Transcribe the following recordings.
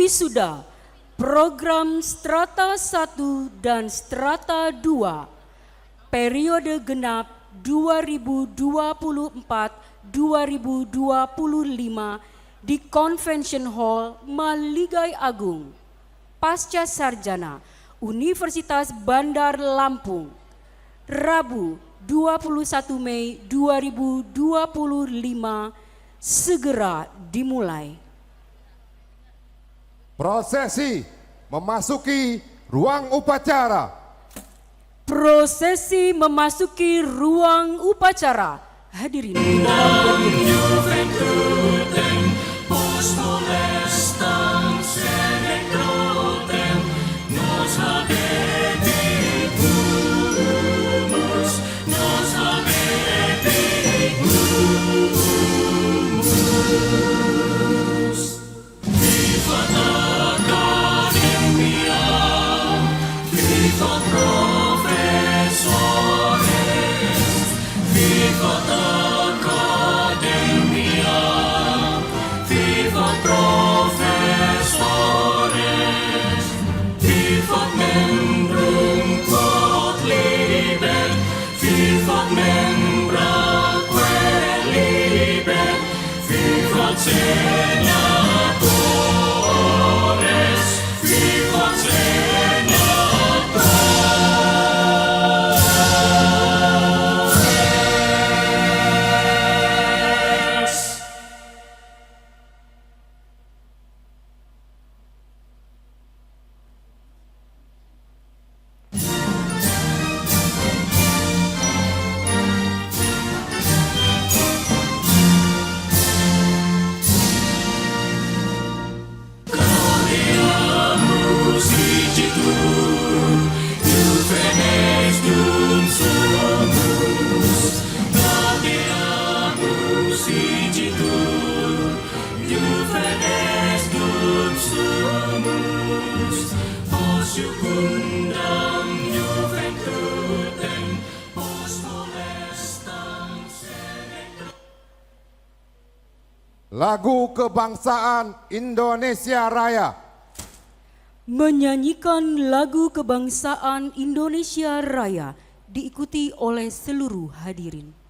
wisuda program Strata 1 dan Strata 2 periode genap 2024-2025 di Convention Hall Maligai Agung, Pasca Sarjana Universitas Bandar Lampung, Rabu 21 Mei 2025 segera dimulai. Prosesi memasuki ruang upacara. Prosesi memasuki ruang upacara. Hadirin Lagu Kebangsaan Indonesia Raya. menyanyikan lagu kebangsaan Indonesia Raya diikuti oleh seluruh hadirin.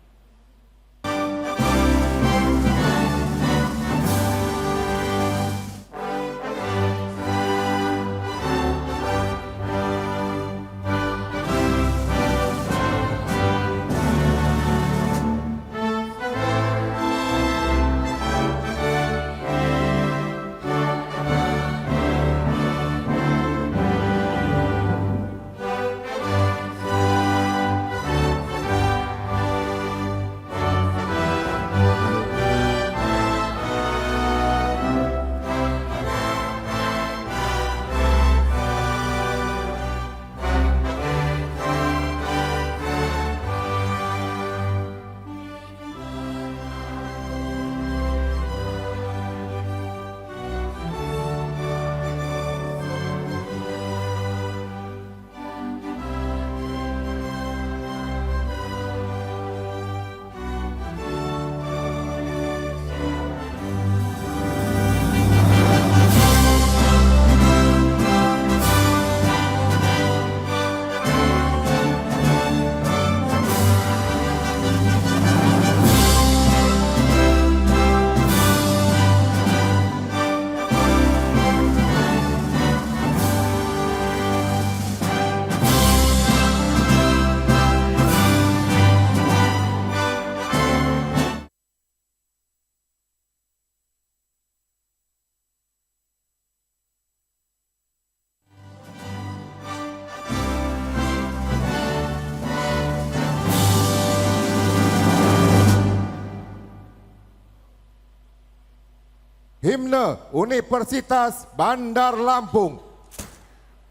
Himne Universitas Bandar Lampung.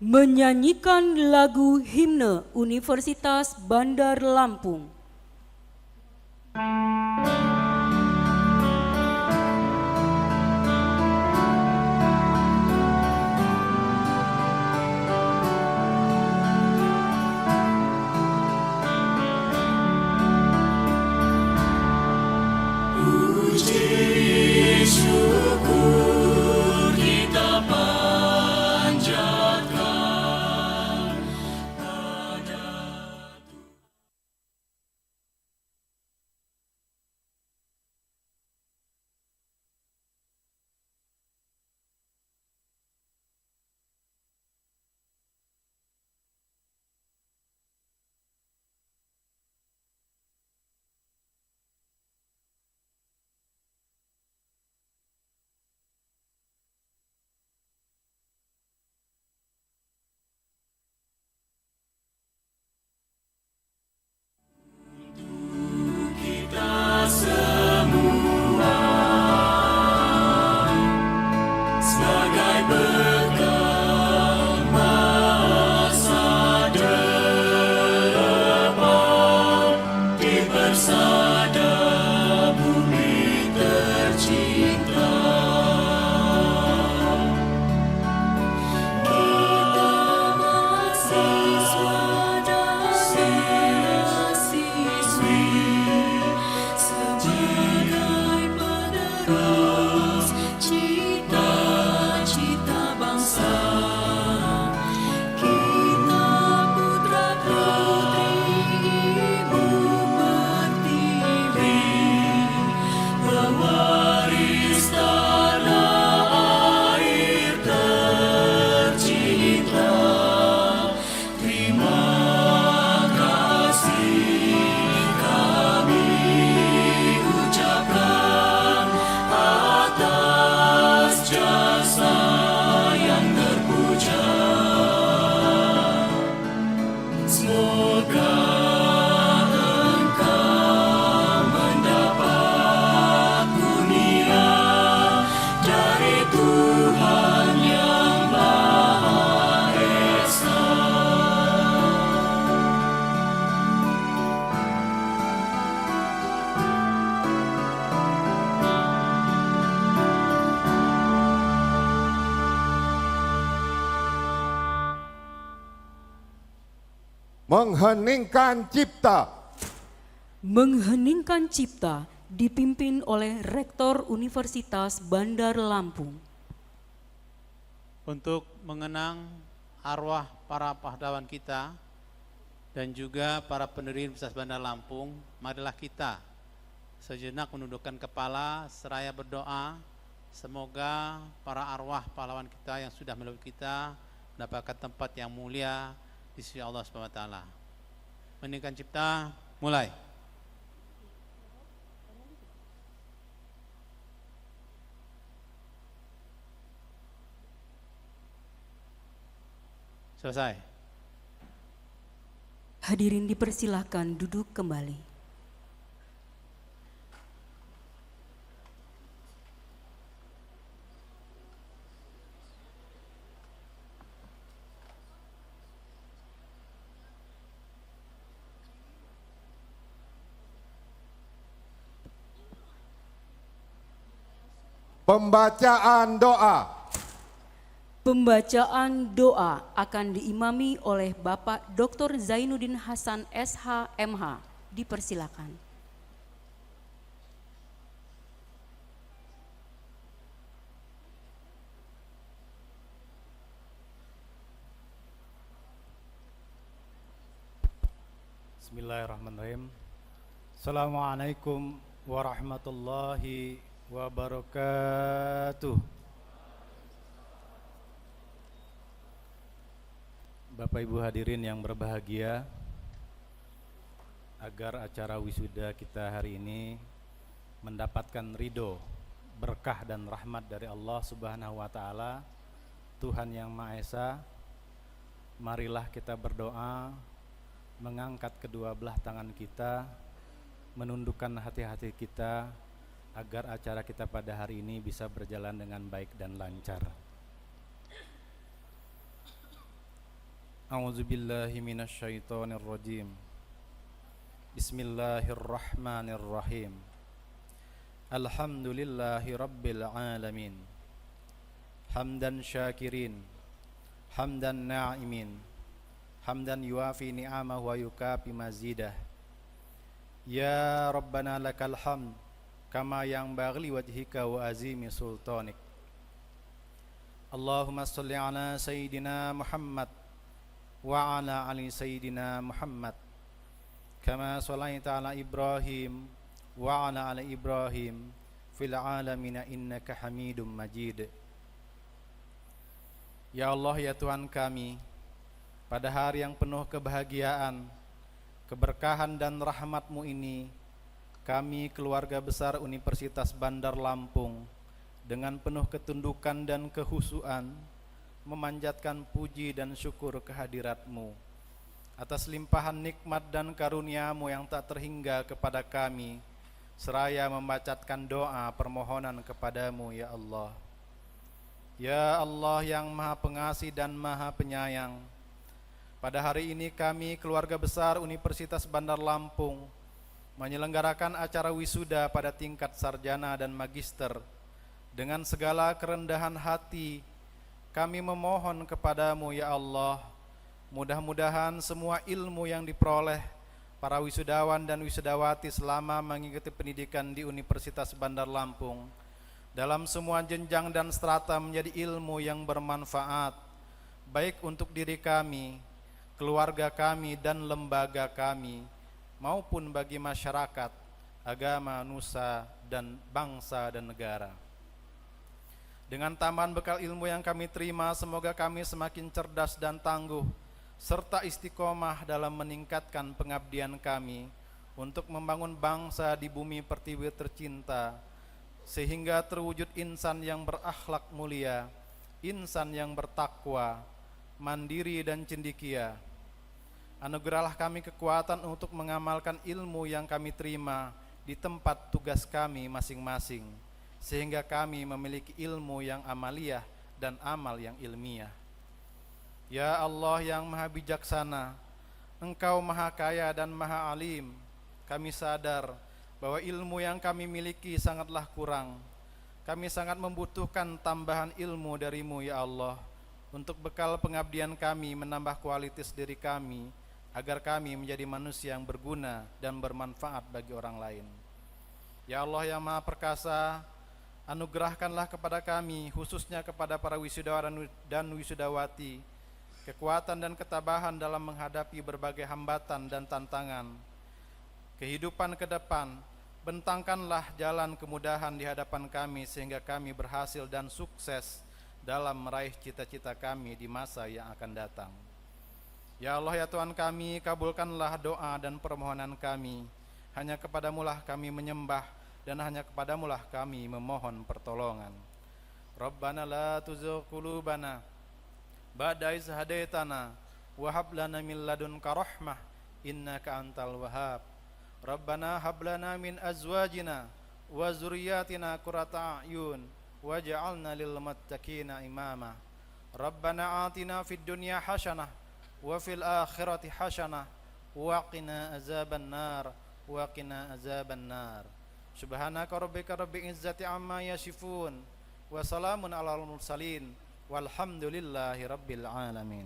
Menyanyikan lagu himne Universitas Bandar Lampung. Puji syukur kita mengheningkan cipta. Mengheningkan cipta dipimpin oleh Rektor Universitas Bandar Lampung. Untuk mengenang arwah para pahlawan kita dan juga para pendiri Universitas Bandar Lampung, marilah kita sejenak menundukkan kepala seraya berdoa semoga para arwah pahlawan kita yang sudah melalui kita mendapatkan tempat yang mulia di sisi Allah Subhanahu wa taala. Meninggikan cipta, mulai. Selesai. Hadirin dipersilahkan duduk kembali. Pembacaan doa. Pembacaan doa akan diimami oleh Bapak Dr. Zainuddin Hasan SH MH. Dipersilakan. Bismillahirrahmanirrahim. Assalamualaikum warahmatullahi wabarakatuh. Bapak Ibu hadirin yang berbahagia, agar acara wisuda kita hari ini mendapatkan ridho, berkah dan rahmat dari Allah Subhanahu wa taala, Tuhan yang Maha Esa, marilah kita berdoa, mengangkat kedua belah tangan kita, menundukkan hati-hati kita, agar acara kita pada hari ini bisa berjalan dengan baik dan lancar. A'udzubillahi minasyaitonirrajim. Bismillahirrahmanirrahim. Alhamdulillahi rabbil alamin. Hamdan syakirin, hamdan na'imin, hamdan yuafi ni'amahu wa yukafi mazidah. Ya Rabbana lakal hamd kama yanbaghi wajhika wa azimi sultanik. Allahumma salli ala sayyidina Muhammad wa ala ali sayyidina Muhammad kama shallaita ala Ibrahim wa ala ali Ibrahim fil alamin innaka Hamidum Majid. Ya Allah, ya Tuhan kami, pada hari yang penuh kebahagiaan, keberkahan dan rahmat-Mu ini, kami keluarga besar Universitas Bandar Lampung dengan penuh ketundukan dan kehusuan memanjatkan puji dan syukur kehadirat-Mu atas limpahan nikmat dan karunia-Mu yang tak terhingga kepada kami, seraya membacakan doa permohonan kepada-Mu, ya Allah. Ya Allah yang Maha Pengasih dan Maha Penyayang, pada hari ini kami keluarga besar Universitas Bandar Lampung menyelenggarakan acara wisuda pada tingkat sarjana dan magister. Dengan segala kerendahan hati kami memohon kepada-Mu, ya Allah, mudah-mudahan semua ilmu yang diperoleh para wisudawan dan wisudawati selama mengikuti pendidikan di Universitas Bandar Lampung dalam semua jenjang dan strata menjadi ilmu yang bermanfaat, baik untuk diri kami, keluarga kami, dan lembaga kami, maupun bagi masyarakat, agama, nusa, dan bangsa dan negara. Dengan tambahan bekal ilmu yang kami terima, semoga kami semakin cerdas dan tangguh, serta istiqomah dalam meningkatkan pengabdian kami untuk membangun bangsa di bumi pertiwi tercinta, sehingga terwujud insan yang berakhlak mulia, insan yang bertakwa, mandiri dan cendekia. Anugerahlah kami kekuatan untuk mengamalkan ilmu yang kami terima di tempat tugas kami masing-masing, sehingga kami memiliki ilmu yang amaliyah dan amal yang ilmiah. Ya Allah yang Maha Bijaksana, Engkau Maha Kaya dan Maha Alim. Kami sadar bahwa ilmu yang kami miliki sangatlah kurang. Kami sangat membutuhkan tambahan ilmu dari-Mu, ya Allah, untuk bekal pengabdian kami, menambah kualitas diri kami, agar kami menjadi manusia yang berguna dan bermanfaat bagi orang lain. Ya Allah yang Maha Perkasa, anugerahkanlah kepada kami, khususnya kepada para wisudawan dan wisudawati, kekuatan dan ketabahan dalam menghadapi berbagai hambatan dan tantangan kehidupan ke depan. Bentangkanlah jalan kemudahan di hadapan kami sehingga kami berhasil dan sukses dalam meraih cita-cita kami di masa yang akan datang. Ya Allah ya Tuhan kami, kabulkanlah doa dan permohonan kami. Hanya kepadamulah kami menyembah dan hanya kepadamulah kami memohon pertolongan. Rabbana la tuzigh qulubana ba'da idh hadaitana wa hab lana min ladunka rahmah innaka antal wahhab. Rabbana hab lana min azwajina wa zurriyyatina qurrata a'yun waj'alna lil muttaqina imama. Rabbana atina fid dunya hasanah wa fil akhirati hasanah wa qina azaban nar wa qina azaban nar. Subhanaka rabbika rabbil izzati amma yasifun wa salamun alal mursalin walhamdulillahi rabbil alamin.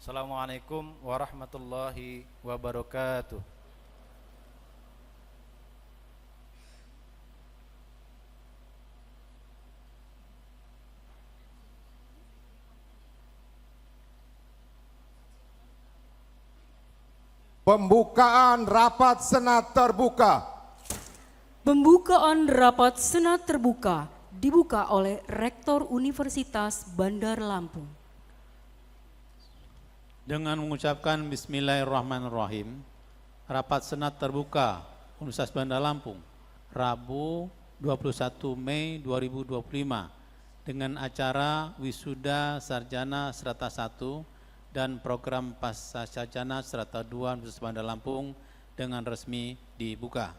Assalamualaikum warahmatullahi wabarakatuh. Pembukaan rapat Senat terbuka. Pembukaan rapat Senat terbuka dibuka oleh Rektor Universitas Bandar Lampung. Dengan mengucapkan Bismillahirrahmanirrahim, rapat Senat terbuka Universitas Bandar Lampung, Rabu 21 Mei 2025 dengan acara Wisuda Sarjana Strata 1 dan program Pasca Sarjana Strata 2 Universitas Bandar Lampung dengan resmi dibuka.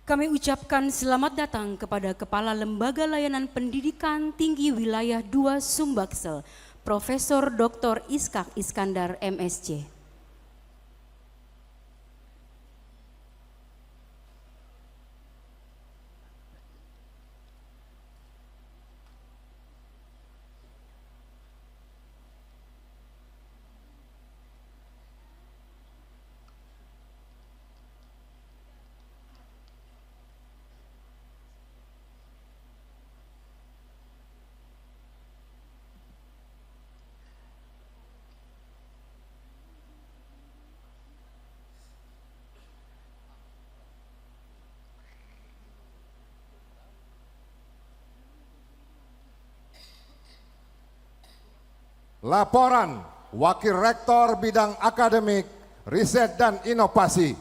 Kami ucapkan selamat datang kepada Kepala Lembaga Layanan Pendidikan Tinggi Wilayah 2 Sumbaksel, Profesor Dr. Iskak Iskandar MSc. Laporan Wakil Rektor Bidang Akademik, Riset dan Inovasi.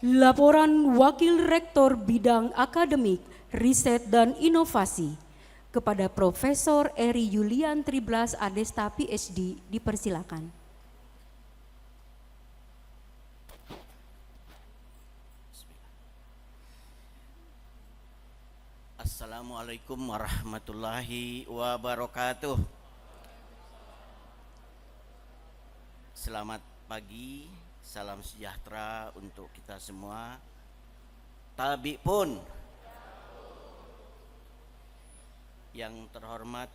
Laporan Wakil Rektor Bidang Akademik, Riset dan Inovasi kepada Profesor Eri Yulian Triblas Adesta PhD dipersilakan. Assalamualaikum warahmatullahi wabarakatuh. Selamat pagi, salam sejahtera untuk kita semua. Tabi pun. Yang terhormat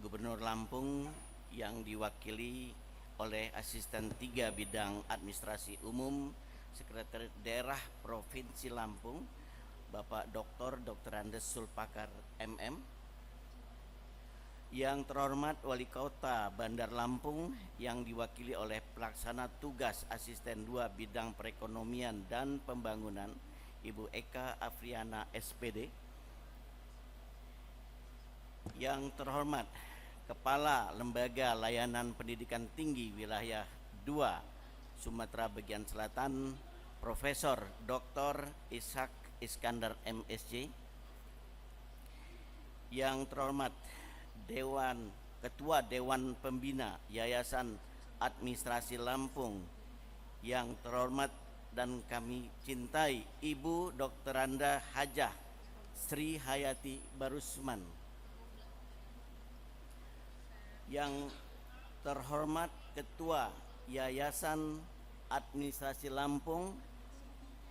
Gubernur Lampung yang diwakili oleh Asisten 3 Bidang Administrasi Umum Sekretariat Daerah Provinsi Lampung, Bapak Dr. Andes Sulpakar MM. Yang terhormat Wali Kota Bandar Lampung yang diwakili oleh Pelaksana Tugas Asisten 2 Bidang Perekonomian dan Pembangunan, Ibu Eka Afriana SPD. Yang terhormat Kepala Lembaga Layanan Pendidikan Tinggi Wilayah 2 Sumatera Bagian Selatan, Profesor Dr. Iskak Iskandar MSc. Yang terhormat Ketua Dewan Pembina Yayasan Administrasi Lampung, yang terhormat dan kami cintai Ibu Dr. Anda Hajah Sri Hayati Barusman. Yang terhormat Ketua Yayasan Administrasi Lampung,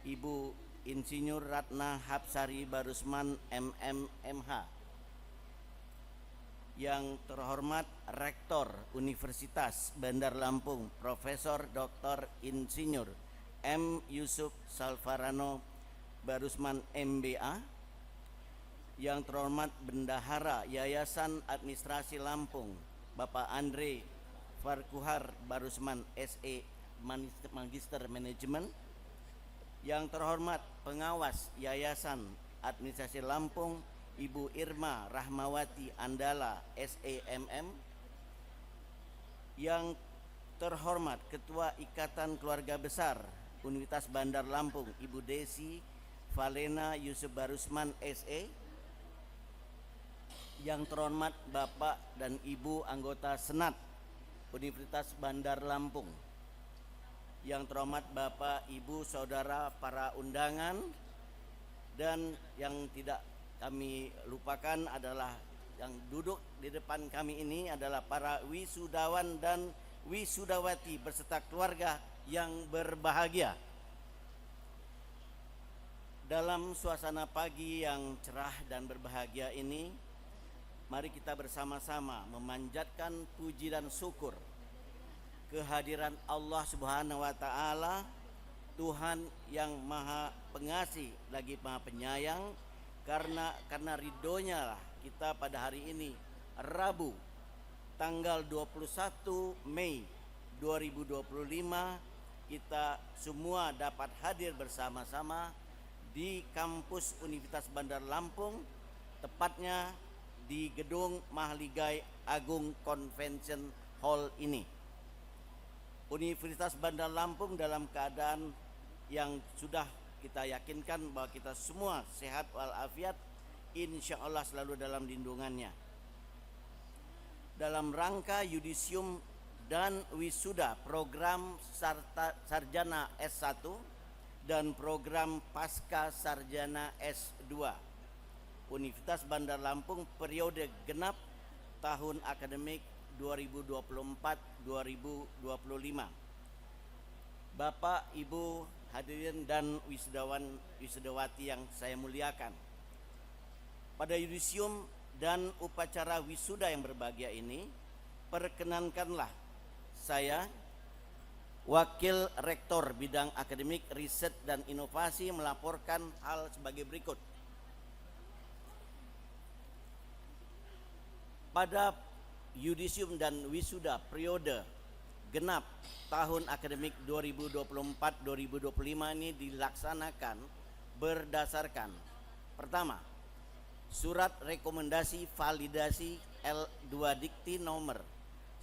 Ibu Insinyur Ratna Hapsari Barusman MMMH. Yang terhormat Rektor Universitas Bandar Lampung Profesor Dr. Insinyur M. Yusuf Salvarano Barusman MBA. Yang terhormat Bendahara Yayasan Administrasi Lampung Bapak Andre Farkuhar Barusman SE Magister Manajemen. Yang terhormat Pengawas Yayasan Administrasi Lampung Ibu Irma Rahmawati Andala SEMM. Yang terhormat Ketua Ikatan Keluarga Besar Universitas Bandar Lampung Ibu Desi Valena Yusuf Barusman SE. Yang terhormat Bapak dan Ibu anggota Senat Universitas Bandar Lampung. Yang terhormat Bapak, Ibu, Saudara, para undangan, dan yang tidak kami lupakan adalah yang duduk di depan kami ini adalah para wisudawan dan wisudawati beserta keluarga yang berbahagia. Dalam suasana pagi yang cerah dan berbahagia ini, mari kita bersama-sama memanjatkan puji dan syukur kehadiran Allah Subhanahu wa taala, Tuhan yang Maha Pengasih lagi Maha Penyayang, karena ridhonya lah kita pada hari ini Rabu tanggal 21 Mei 2025 kita semua dapat hadir bersama-sama di kampus Universitas Bandar Lampung, tepatnya di Gedung Mahligai Agung Convention Hall ini. Universitas Bandar Lampung dalam keadaan yang sudah kita yakinkan bahwa kita semua sehat walafiat, insya Allah selalu dalam lindungannya. Dalam rangka yudisium dan wisuda program sarjana S1 dan program pasca sarjana S2 Universitas Bandar Lampung periode genap tahun akademik 2024-2025. Bapak, Ibu, hadirin dan wisudawati yang saya muliakan. Pada yudisium dan upacara wisuda yang berbahagia ini, perkenankanlah saya, Wakil Rektor Bidang Akademik, Riset dan Inovasi, melaporkan hal sebagai berikut. Pada yudisium dan wisuda periode genap tahun akademik 2024-2025 ini dilaksanakan berdasarkan: pertama, surat rekomendasi validasi L2 Dikti nomor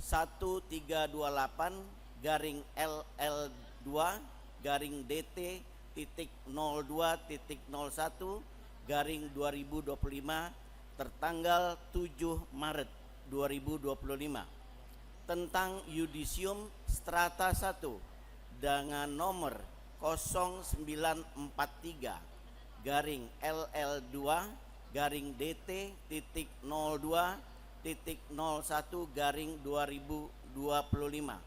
1328-DT.02.01/2025 tertanggal 7 Maret 2025 tentang yudisium strata 1 dengan nomor 0943-LL2-DT.02.01/2025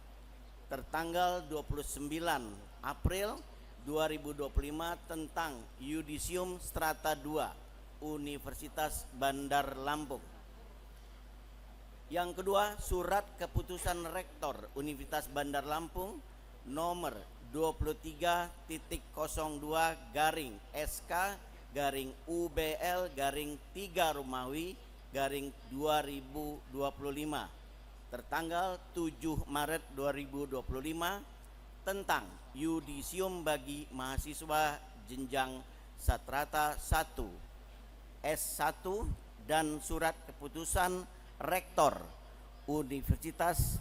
tertanggal 29 April 2025 tentang yudisium strata 2 Universitas Bandar Lampung. Yang kedua, surat keputusan Rektor Universitas Bandar Lampung nomor 23.02/SK/UBL/3 Romawi /2025 tertanggal 7 Maret 2025 tentang yudisium bagi mahasiswa jenjang sastrata 1 S1 dan surat keputusan Rektor Universitas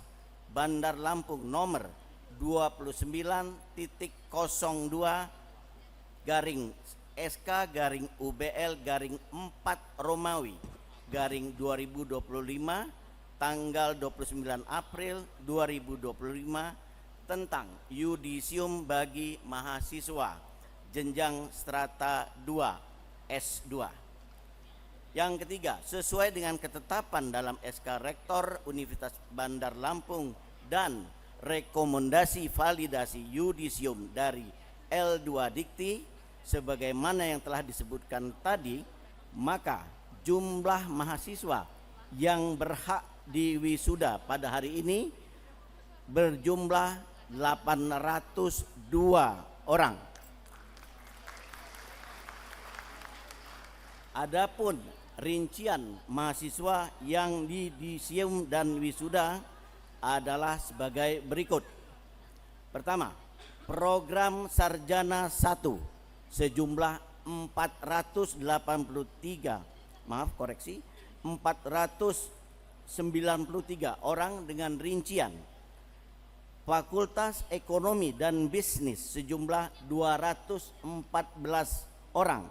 Bandar Lampung nomor 29.02/SK/UBL/4 Romawi /2025 tanggal 29 April 2025 tentang yudisium bagi mahasiswa jenjang strata 2 S2. Yang ketiga, sesuai dengan ketetapan dalam SK Rektor Universitas Bandar Lampung dan rekomendasi validasi yudisium dari L2 Dikti, sebagaimana yang telah disebutkan tadi, maka jumlah mahasiswa yang berhak diwisuda pada hari ini berjumlah 802 orang. Adapun rincian mahasiswa yang yudisium dan wisuda adalah sebagai berikut. Pertama, program sarjana 1 sejumlah 493 orang dengan rincian Fakultas Ekonomi dan Bisnis sejumlah 214 orang,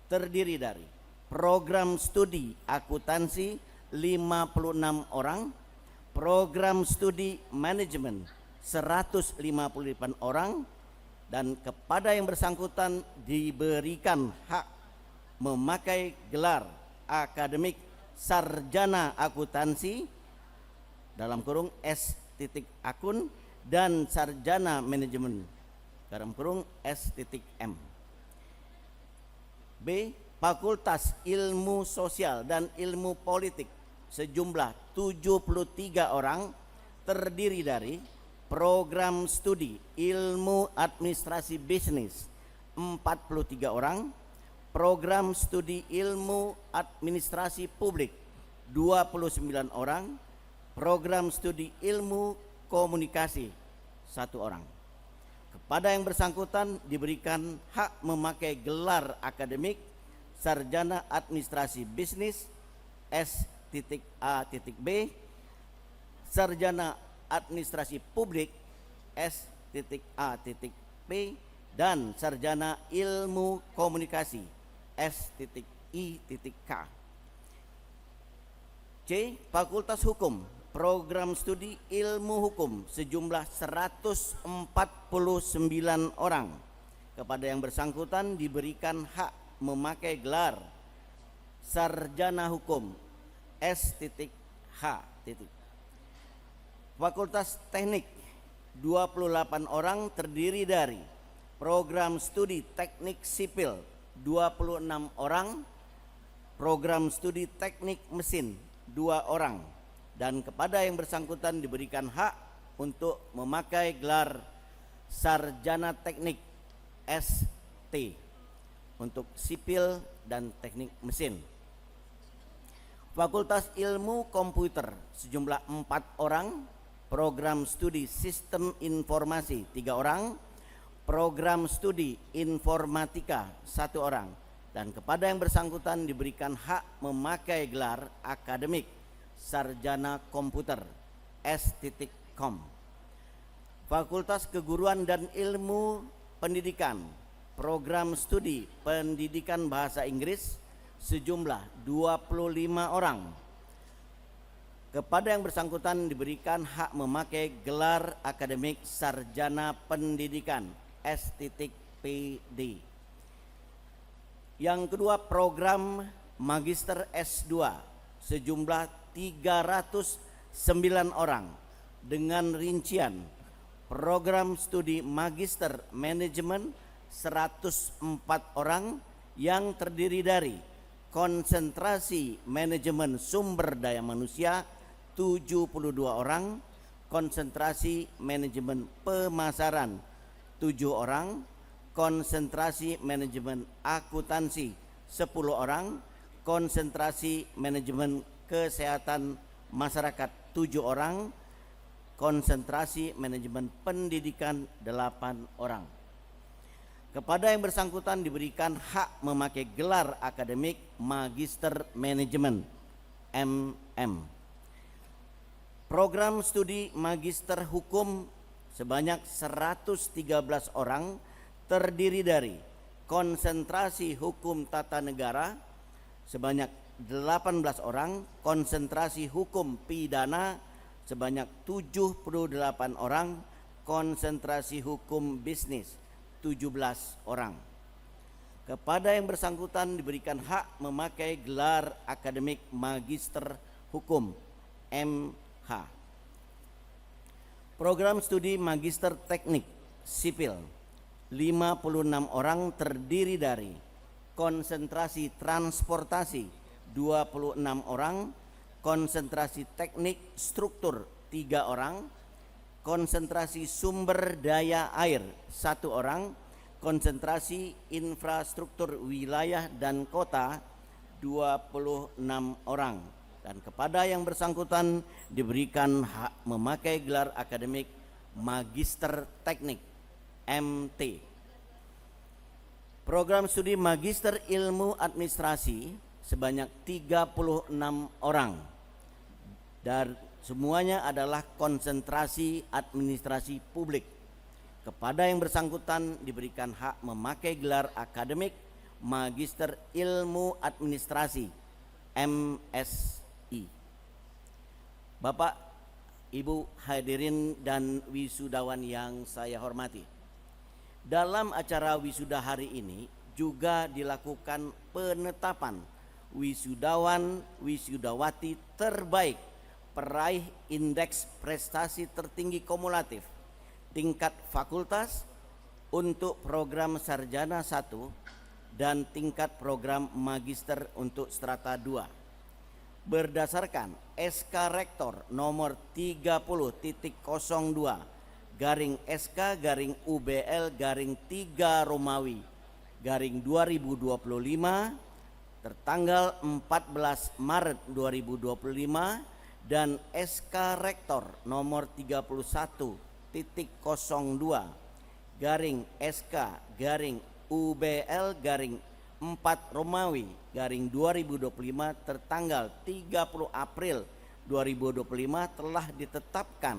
terdiri dari program studi akuntansi 56 orang, program studi manajemen 158 orang, dan kepada yang bersangkutan diberikan hak memakai gelar akademik sarjana akuntansi dalam kurung S.Akun dan sarjana manajemen dalam kurung S.M. B. Fakultas Ilmu Sosial dan Ilmu Politik sejumlah 73 orang, terdiri dari program studi Ilmu Administrasi Bisnis 43 orang, program studi Ilmu Administrasi Publik 29 orang, program studi Ilmu Komunikasi 1 orang. Kepada yang bersangkutan diberikan hak memakai gelar akademik sarjana administrasi bisnis S.A.B, sarjana administrasi publik S.A.P, dan sarjana ilmu komunikasi S.I.K. C. Fakultas Hukum program studi ilmu hukum sejumlah 149 orang. Kepada yang bersangkutan diberikan hak memakai gelar sarjana hukum S.H. Fakultas Teknik 28 orang, terdiri dari program studi teknik sipil 26 orang, program studi teknik mesin 2 orang, dan kepada yang bersangkutan diberikan hak untuk memakai gelar sarjana teknik ST untuk sipil dan teknik mesin. Fakultas Ilmu Komputer sejumlah 4 orang, program studi Sistem Informasi 3 orang, program studi Informatika 1 orang, dan kepada yang bersangkutan diberikan hak memakai gelar akademik sarjana komputer S.Com. Fakultas Keguruan dan Ilmu Pendidikan program studi Pendidikan Bahasa Inggris sejumlah 25 orang. Kepada yang bersangkutan diberikan hak memakai gelar akademik sarjana pendidikan S.PD. Yang kedua, program Magister S2 sejumlah 309 orang dengan rincian program studi Magister Manajemen 104 orang yang terdiri dari konsentrasi manajemen sumber daya manusia 72 orang, konsentrasi manajemen pemasaran 7 orang, konsentrasi manajemen akuntansi 10 orang, konsentrasi manajemen kesehatan masyarakat 7 orang, konsentrasi manajemen pendidikan 8 orang. Kepada yang bersangkutan diberikan hak memakai gelar akademik Magister Manajemen MM. Program studi Magister Hukum sebanyak 113 orang, terdiri dari konsentrasi hukum tata negara sebanyak 18 orang, konsentrasi hukum pidana sebanyak 78 orang, konsentrasi hukum bisnis 17 orang. Kepada yang bersangkutan diberikan hak memakai gelar akademik Magister Hukum MH. Program studi Magister Teknik Sipil 56 orang terdiri dari konsentrasi transportasi 26 orang, konsentrasi teknik struktur 3 orang, konsentrasi sumber daya air 1 orang, konsentrasi infrastruktur wilayah dan kota 26 orang, dan kepada yang bersangkutan diberikan hak memakai gelar akademik Magister Teknik MT. Program studi Magister Ilmu Administrasi sebanyak 36 orang, dan semuanya adalah konsentrasi administrasi publik. Kepada yang bersangkutan diberikan hak memakai gelar akademik Magister Ilmu Administrasi MSI. Bapak, Ibu hadirin dan wisudawan yang saya hormati, dalam acara wisuda hari ini juga dilakukan penetapan wisudawan wisudawati terbaik peraih indeks prestasi tertinggi kumulatif tingkat fakultas untuk program sarjana 1 dan tingkat program magister untuk strata 2 berdasarkan SK Rektor nomor 30.02 garing SK garing UBL garing 3 Romawi garing 2025 tertanggal 14 Maret 2025 dan SK Rektor nomor 31.02 garing SK garing UBL garing 4 Romawi garing 2025 tertanggal 30 April 2025 telah ditetapkan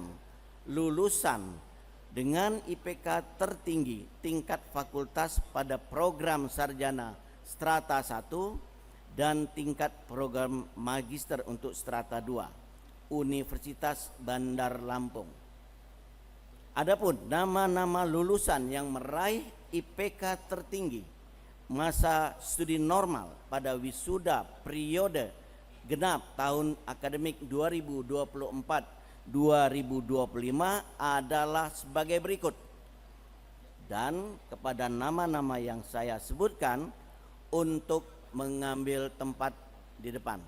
lulusan dengan IPK tertinggi tingkat fakultas pada program sarjana strata 1 dan tingkat program magister untuk strata 2 Universitas Bandar Lampung. Adapun nama-nama lulusan yang meraih IPK tertinggi masa studi normal pada wisuda periode genap tahun akademik 2024-2025 adalah sebagai berikut. Dan kepada nama-nama yang saya sebutkan untuk mengambil tempat di depan.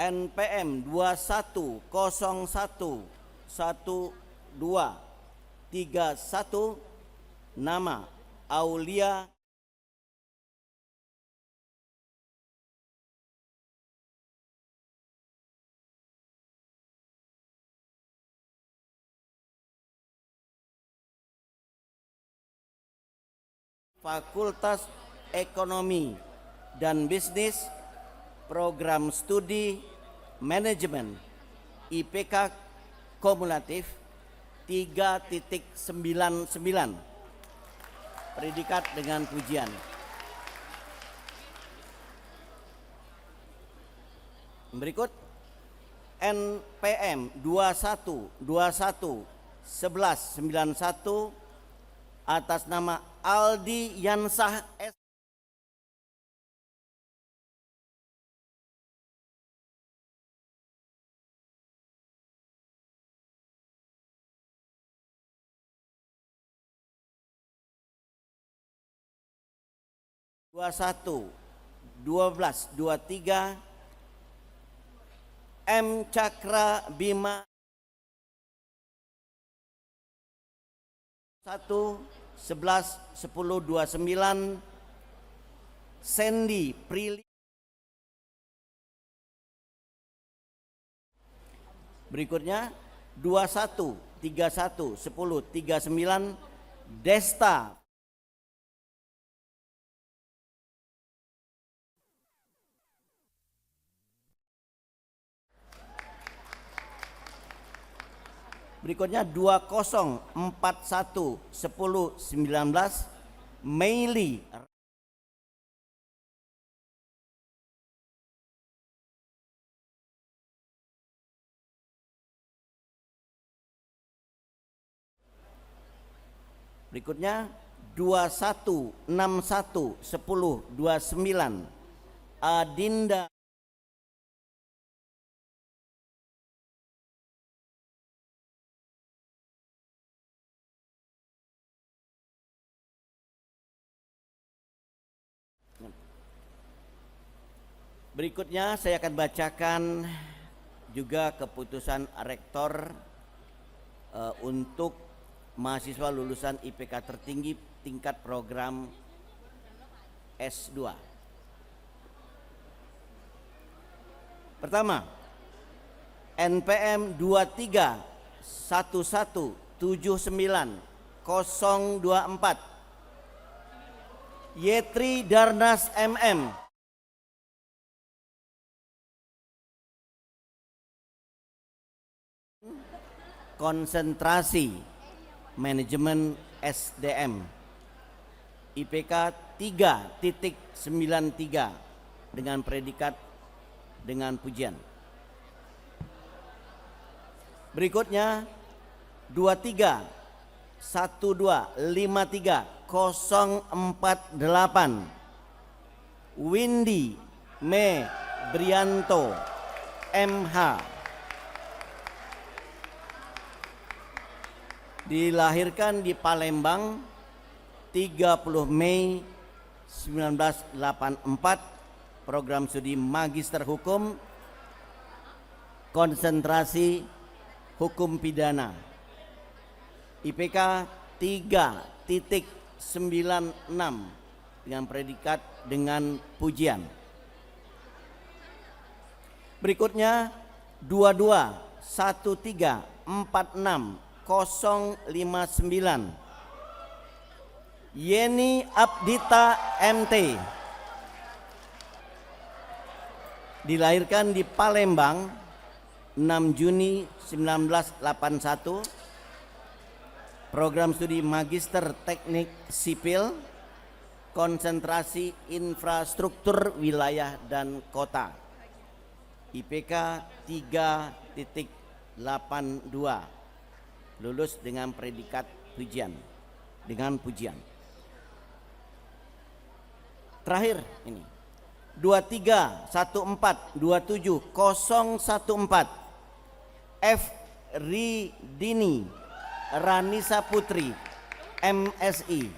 NPM 21011231 nama Aulia Fakultas Ekonomi dan Bisnis, program studi manajemen, IPK kumulatif 3.99, predikat dengan pujian. Berikut NPM 21211191 atas nama Aldi Yansah S. dua satu 1223 M Cakra Bima 1/11/10/29 Sandy Prilly. Berikutnya 21/31/10/39 Desta. Berikutnya 2041/10/19 Meili. Berikutnya 2161/10/29 Adinda. Berikutnya saya akan bacakan juga keputusan rektor untuk mahasiswa lulusan IPK tertinggi tingkat program S2. Pertama, NPM 231179024 Yetri Darnas MM. Konsentrasi Manajemen SDM IPK 3.93 dengan predikat dengan pujian. Berikutnya 231253048 Windy Me Brianto MH. Dilahirkan di Palembang 30 Mei 1984, program studi Magister Hukum, konsentrasi Hukum Pidana, IPK 3.96 dengan predikat dengan pujian. Berikutnya 221346059 Yeni Abdita MT. Dilahirkan di Palembang 6 Juni 1981, program studi Magister Teknik Sipil, konsentrasi Infrastruktur Wilayah dan Kota, IPK 3.82, lulus dengan predikat pujian, dengan pujian. Terakhir ini 231427014 F. Ridini Ranisa Putri MSI,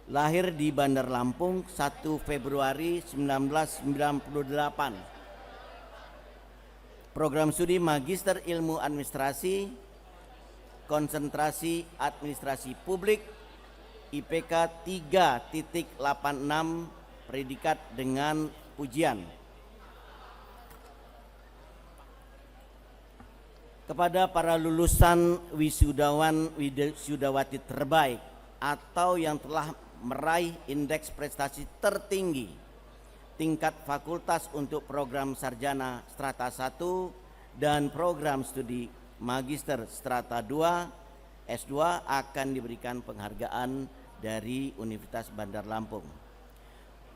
lahir di Bandar Lampung 1 Februari 1998, program studi Magister Ilmu Administrasi, konsentrasi Administrasi Publik, IPK 3.86, predikat dengan pujian. Kepada para lulusan wisudawan wisudawati terbaik atau yang telah meraih indeks prestasi tertinggi tingkat fakultas untuk program sarjana strata 1 dan program studi magister strata 2 S2 akan diberikan penghargaan dari Universitas Bandar Lampung.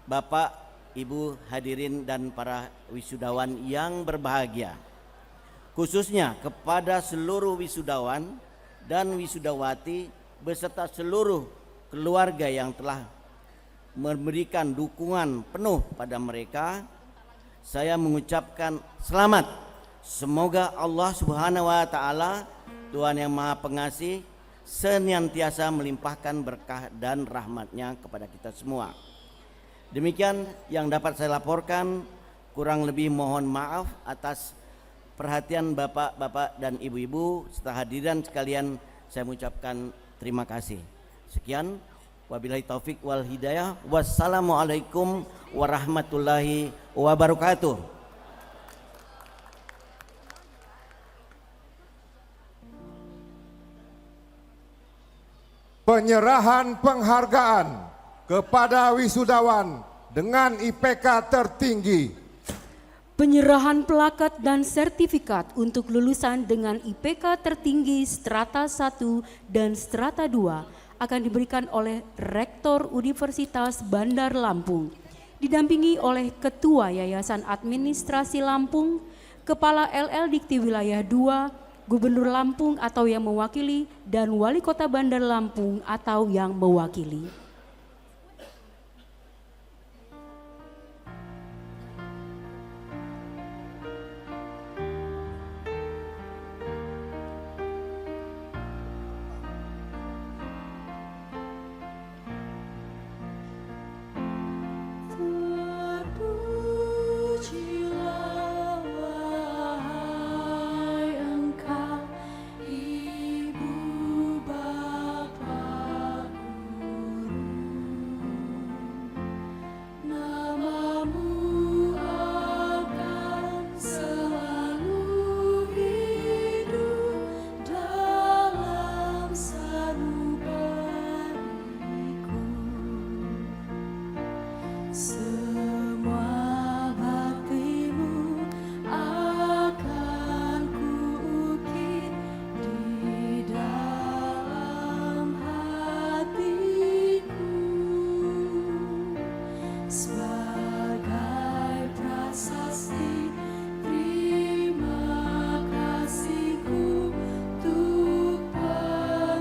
Bapak, Ibu hadirin dan para wisudawan yang berbahagia, khususnya kepada seluruh wisudawan dan wisudawati beserta seluruh keluarga yang telah memberikan dukungan penuh pada mereka, saya mengucapkan selamat. Semoga Allah Subhanahu wa taala, Tuhan yang Maha Pengasih, senantiasa melimpahkan berkah dan rahmat-Nya kepada kita semua. Demikian yang dapat saya laporkan, kurang lebih mohon maaf atas perhatian bapak-bapak dan ibu-ibu serta hadirin sekalian, saya mengucapkan terima kasih. Sekian, wabillahi taufik wal hidayah. Wassalamualaikum warahmatullahi wabarakatuh. Penyerahan penghargaan kepada wisudawan dengan IPK tertinggi. Penyerahan plakat dan sertifikat untuk lulusan dengan IPK tertinggi strata 1 dan strata 2 akan diberikan oleh Rektor Universitas Bandar Lampung, didampingi oleh Ketua Yayasan Administrasi Lampung, Kepala LL Dikti Wilayah 2, Gubernur Lampung atau yang mewakili, dan Wali Kota Bandar Lampung atau yang mewakili. Semua baktimu akan kuukir di dalam hatiku sebagai prasasti terima kasihku untuk pengabdianmu.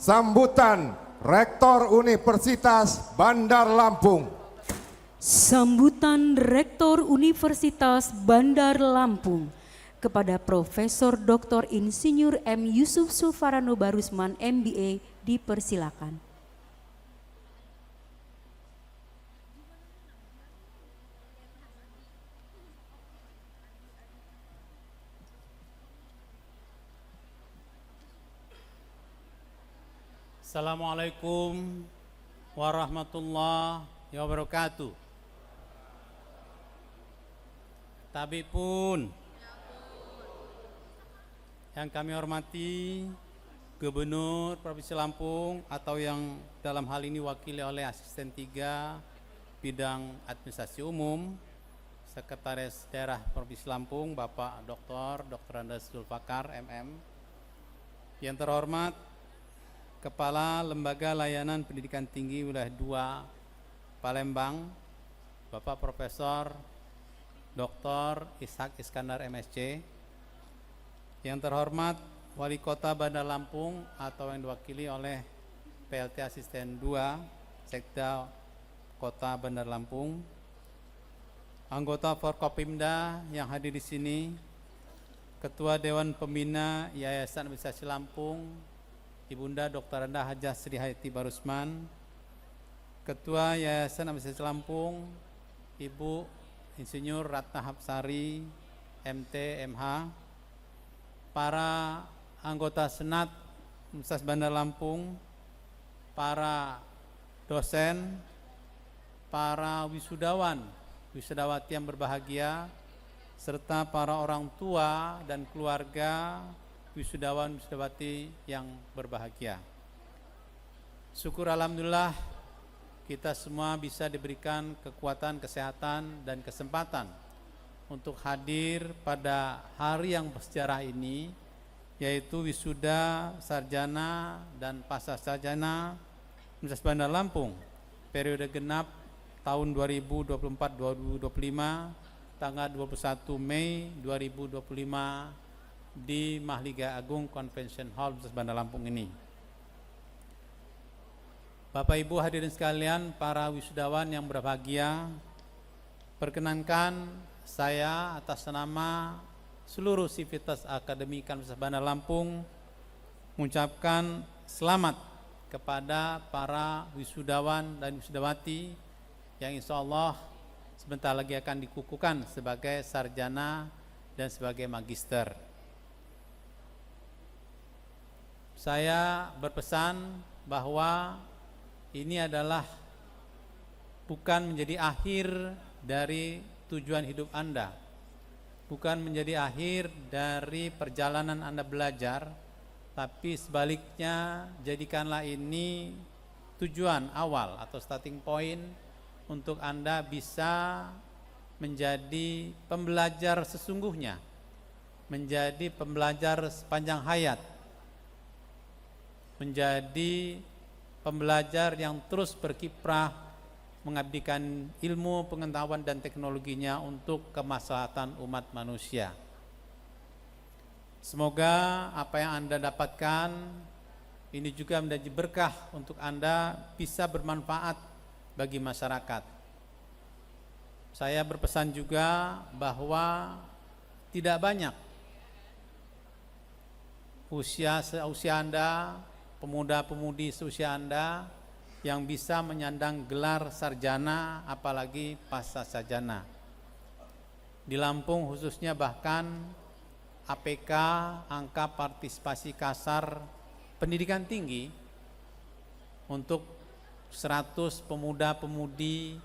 Sambutan Rektor Universitas Bandar Lampung. Sambutan Rektor Universitas Bandar Lampung kepada Profesor Dr. Insinyur M. Yusuf Sulfarano Barusman MBA dipersilakan. Assalamualaikum warahmatullahi wabarakatuh. Tabi pun yang kami hormati Gubernur Provinsi Lampung atau yang dalam hal ini wakili oleh Asisten 3 Bidang Administrasi Umum Sekretaris Daerah Provinsi Lampung Bapak Dr. Andes Zulfakar MM. Yang terhormat Kepala Lembaga Layanan Pendidikan Tinggi Wilayah 2 Palembang Bapak Profesor Dr. Ishak Iskandar MSc. Yang terhormat Wali Kota Bandar Lampung atau yang diwakili oleh PLT Asisten 2 Sekda Kota Bandar Lampung. Anggota Forkopimda yang hadir di sini, Ketua Dewan Pembina Yayasan Administrasi Lampung, Ibunda Dr. Anda Hajah Sri Hayati Barusman, Ketua Yayasan Administrasi Lampung, Ibu Insinyur Ratna Hapsari, MT, MH, para anggota Senat Universitas Bandar Lampung, para dosen, para wisudawati yang berbahagia, serta para orang tua dan keluarga wisudawati yang berbahagia. Syukur alhamdulillah kita semua bisa diberikan kekuatan, kesehatan, dan kesempatan untuk hadir pada hari yang bersejarah ini, yaitu wisuda sarjana dan pasca sarjana Universitas Bandar Lampung periode genap tahun 2024-2025 tanggal 21 Mei 2025 di Mahliga Agung Convention Hall Universitas Bandar Lampung ini. Bapak Ibu hadirin sekalian, para wisudawan yang berbahagia, perkenankan saya atas nama seluruh sivitas akademika Universitas Bandar Lampung mengucapkan selamat kepada para wisudawan dan wisudawati yang insya Allah sebentar lagi akan dikukuhkan sebagai sarjana dan sebagai magister. Saya berpesan bahwa ini adalah bukan menjadi akhir dari tujuan hidup Anda, bukan menjadi akhir dari perjalanan Anda belajar, tapi sebaliknya jadikanlah ini tujuan awal atau starting point untuk Anda bisa menjadi pembelajar sesungguhnya, menjadi pembelajar sepanjang hayat, menjadi pembelajar yang terus berkiprah mengabdikan ilmu, pengetahuan, dan teknologinya untuk kemaslahatan umat manusia. Semoga apa yang Anda dapatkan ini juga menjadi berkah untuk Anda bisa bermanfaat bagi masyarakat. Saya berpesan juga bahwa tidak banyak usia Anda, pemuda-pemudi seusia Anda yang bisa menyandang gelar sarjana apalagi pasca sarjana. Di Lampung khususnya bahkan APK, angka partisipasi kasar pendidikan tinggi untuk 100 pemuda-pemudi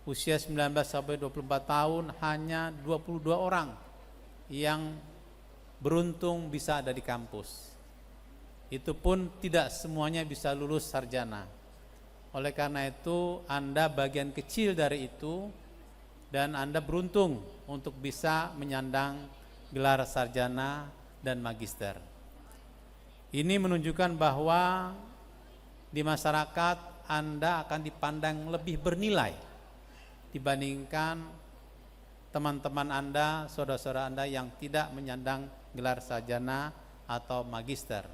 usia 19 sampai 24 tahun hanya 22 orang yang beruntung bisa ada di kampus. Itu pun tidak semuanya bisa lulus sarjana. Oleh karena itu Anda bagian kecil dari itu dan Anda beruntung untuk bisa menyandang gelar sarjana dan magister. Ini menunjukkan bahwa di masyarakat Anda akan dipandang lebih bernilai dibandingkan teman-teman Anda, saudara-saudara Anda yang tidak menyandang gelar sarjana atau magister.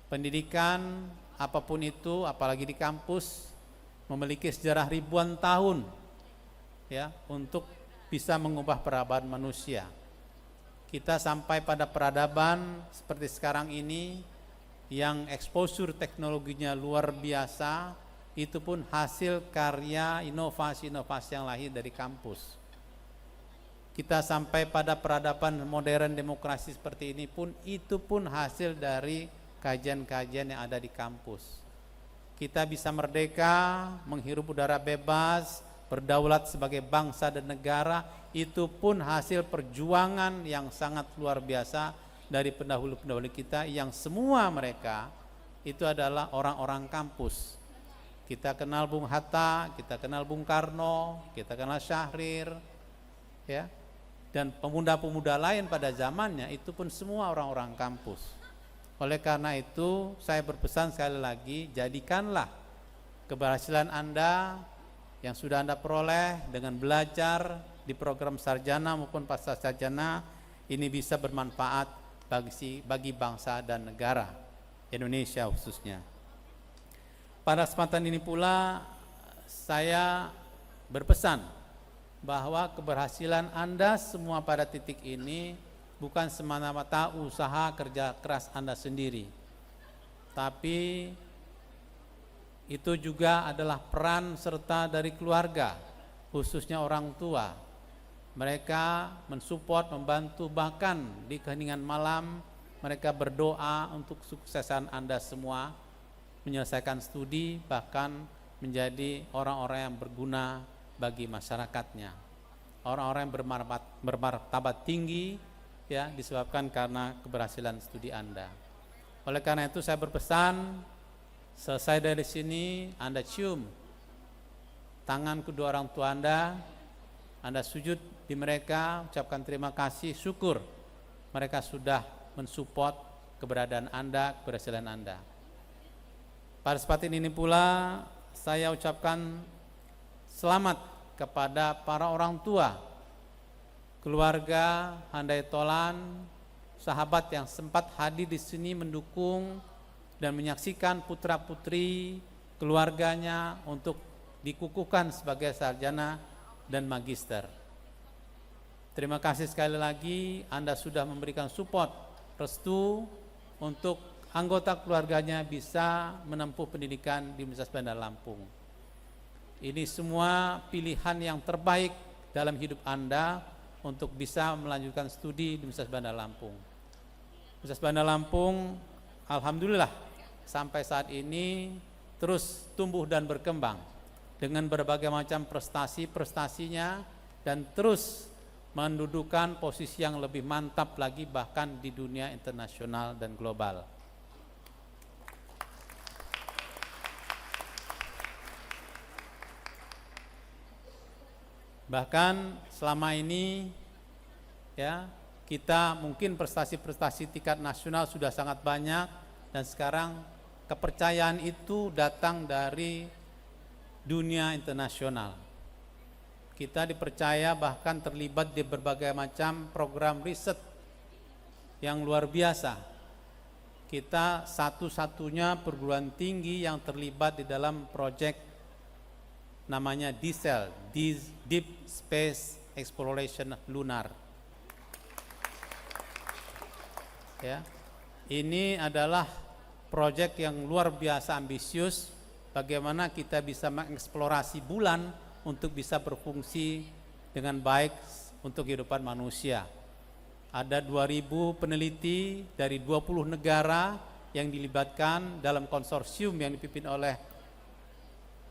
Pendidikan apapun itu, apalagi di kampus, memiliki sejarah ribuan tahun ya untuk bisa mengubah peradaban manusia. Kita sampai pada peradaban seperti sekarang ini yang exposure teknologinya luar biasa, itu pun hasil karya inovasi-inovasi yang lahir dari kampus. Kita sampai pada peradaban modern demokrasi seperti ini pun, itu pun hasil dari kajian-kajian yang ada di kampus. Kita bisa merdeka, menghirup udara bebas, berdaulat sebagai bangsa dan negara, itu pun hasil perjuangan yang sangat luar biasa dari pendahulu-pendahulu kita, yang semua mereka itu adalah orang-orang kampus. Kita kenal Bung Hatta, kita kenal Bung Karno, kita kenal Syahrir, ya, dan pemuda-pemuda lain pada zamannya, itu pun semua orang-orang kampus. Oleh karena itu saya berpesan sekali lagi, jadikanlah keberhasilan Anda yang sudah Anda peroleh dengan belajar di program sarjana maupun pasca sarjana ini bisa bermanfaat bagi bangsa dan negara Indonesia khususnya. Pada kesempatan ini pula saya berpesan bahwa keberhasilan Anda semua pada titik ini bukan semata-mata usaha kerja keras Anda sendiri, tapi itu juga adalah peran serta dari keluarga, khususnya orang tua. Mereka mensupport, membantu, bahkan di keheningan malam mereka berdoa untuk kesuksesan Anda semua, menyelesaikan studi, bahkan menjadi orang-orang yang berguna bagi masyarakatnya, orang-orang yang bermartabat tinggi, ya, disebabkan karena keberhasilan studi Anda. Oleh karena itu saya berpesan, selesai dari sini Anda cium tangan kedua orang tua Anda sujud di mereka, ucapkan terima kasih, syukur mereka sudah mensupport keberadaan Anda, keberhasilan Anda. Pada kesempatan ini pula saya ucapkan selamat kepada para orang tua, keluarga Handai Tolan, sahabat yang sempat hadir di sini mendukung dan menyaksikan putra-putri keluarganya untuk dikukuhkan sebagai sarjana dan magister. Terima kasih sekali lagi, Anda sudah memberikan support, restu untuk anggota keluarganya bisa menempuh pendidikan di Universitas Bandar Lampung. Ini semua pilihan yang terbaik dalam hidup Anda untuk bisa melanjutkan studi di Universitas Bandar Lampung. Universitas Bandar Lampung, alhamdulillah sampai saat ini terus tumbuh dan berkembang dengan berbagai macam prestasinya dan terus mendudukan posisi yang lebih mantap lagi bahkan di dunia internasional dan global. Bahkan selama ini ya, kita mungkin prestasi-prestasi tingkat nasional sudah sangat banyak, dan sekarang kepercayaan itu datang dari dunia internasional. Kita dipercaya bahkan terlibat di berbagai macam program riset yang luar biasa. Kita satu-satunya perguruan tinggi yang terlibat di dalam proyek namanya DSEL, Deep Space Exploration Lunar. Ya, ini adalah proyek yang luar biasa ambisius, bagaimana kita bisa mengeksplorasi bulan untuk bisa berfungsi dengan baik untuk kehidupan manusia. Ada 2000 peneliti dari 20 negara yang dilibatkan dalam konsorsium yang dipimpin oleh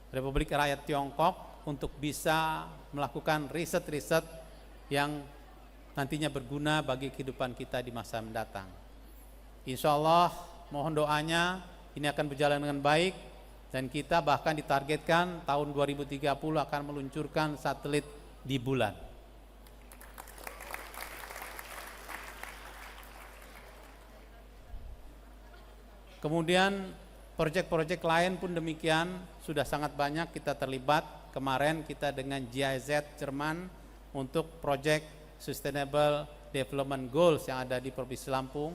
Republik Rakyat Tiongkok untuk bisa melakukan riset-riset yang nantinya berguna bagi kehidupan kita di masa mendatang. Insya Allah mohon doanya ini akan berjalan dengan baik, dan kita bahkan ditargetkan tahun 2030 akan meluncurkan satelit di bulan. Kemudian proyek-proyek lain pun demikian, sudah sangat banyak kita terlibat. Kemarin kita dengan GIZ Jerman untuk proyek Sustainable Development Goals yang ada di Provinsi Lampung.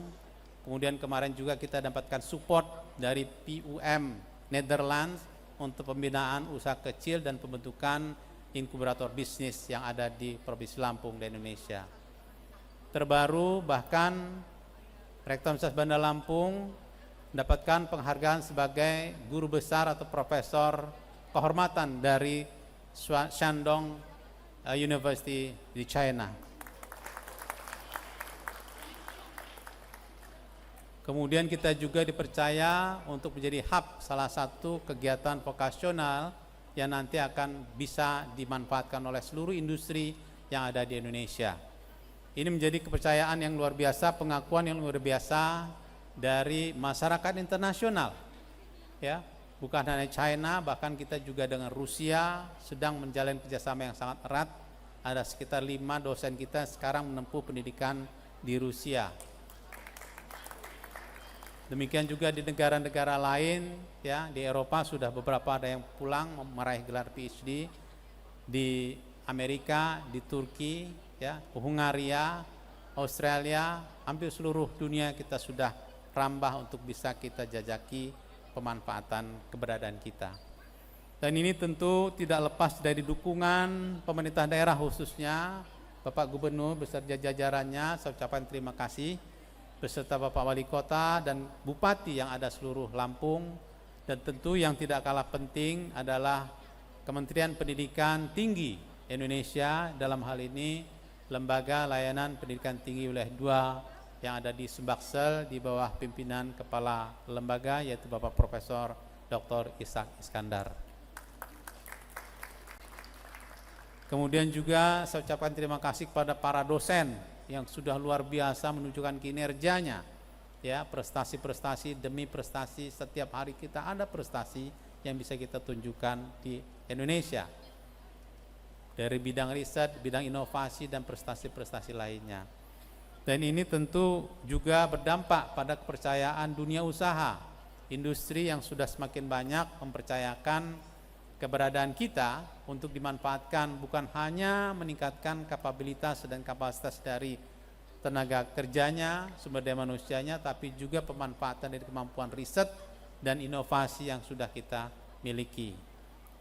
Kemudian kemarin juga kita dapatkan support dari PUM Netherlands untuk pembinaan usaha kecil dan pembentukan inkubator bisnis yang ada di Provinsi Lampung dan Indonesia. Terbaru bahkan Rektor Universitas Bandar Lampung mendapatkan penghargaan sebagai guru besar atau profesor kehormatan dari Shandong University di China. Kemudian kita juga dipercaya untuk menjadi hub salah satu kegiatan vokasional yang nanti akan bisa dimanfaatkan oleh seluruh industri yang ada di Indonesia. Ini menjadi kepercayaan yang luar biasa, pengakuan yang luar biasa dari masyarakat internasional. Ya, bukan hanya China, bahkan kita juga dengan Rusia sedang menjalin kerjasama yang sangat erat. Ada sekitar 5 dosen kita sekarang menempuh pendidikan di Rusia. Demikian juga di negara-negara lain, ya, di Eropa sudah beberapa ada yang pulang meraih gelar PhD, di Amerika, di Turki, ya, Hungaria, Australia, hampir seluruh dunia kita sudah rambah untuk bisa kita jajaki pemanfaatan keberadaan kita. Dan ini tentu tidak lepas dari dukungan pemerintah daerah, khususnya Bapak Gubernur beserta jajarannya. Saya ucapkan terima kasih beserta Bapak Wali Kota dan Bupati yang ada seluruh Lampung, dan tentu yang tidak kalah penting adalah Kementerian Pendidikan Tinggi Indonesia, dalam hal ini Lembaga Layanan Pendidikan Tinggi Wilayah 2 yang ada di Sumbaksel di bawah pimpinan Kepala Lembaga yaitu Bapak Profesor Dr. Ishak Iskandar. Kemudian juga saya ucapkan terima kasih kepada para dosen yang sudah luar biasa menunjukkan kinerjanya, ya, prestasi-prestasi demi prestasi. Setiap hari kita ada prestasi yang bisa kita tunjukkan di Indonesia dari bidang riset, bidang inovasi dan prestasi-prestasi lainnya. Dan ini tentu juga berdampak pada kepercayaan dunia usaha, industri yang sudah semakin banyak mempercayakan keberadaan kita untuk dimanfaatkan, bukan hanya meningkatkan kapabilitas dan kapasitas dari tenaga kerjanya, sumber daya manusianya, tapi juga pemanfaatan dari kemampuan riset dan inovasi yang sudah kita miliki.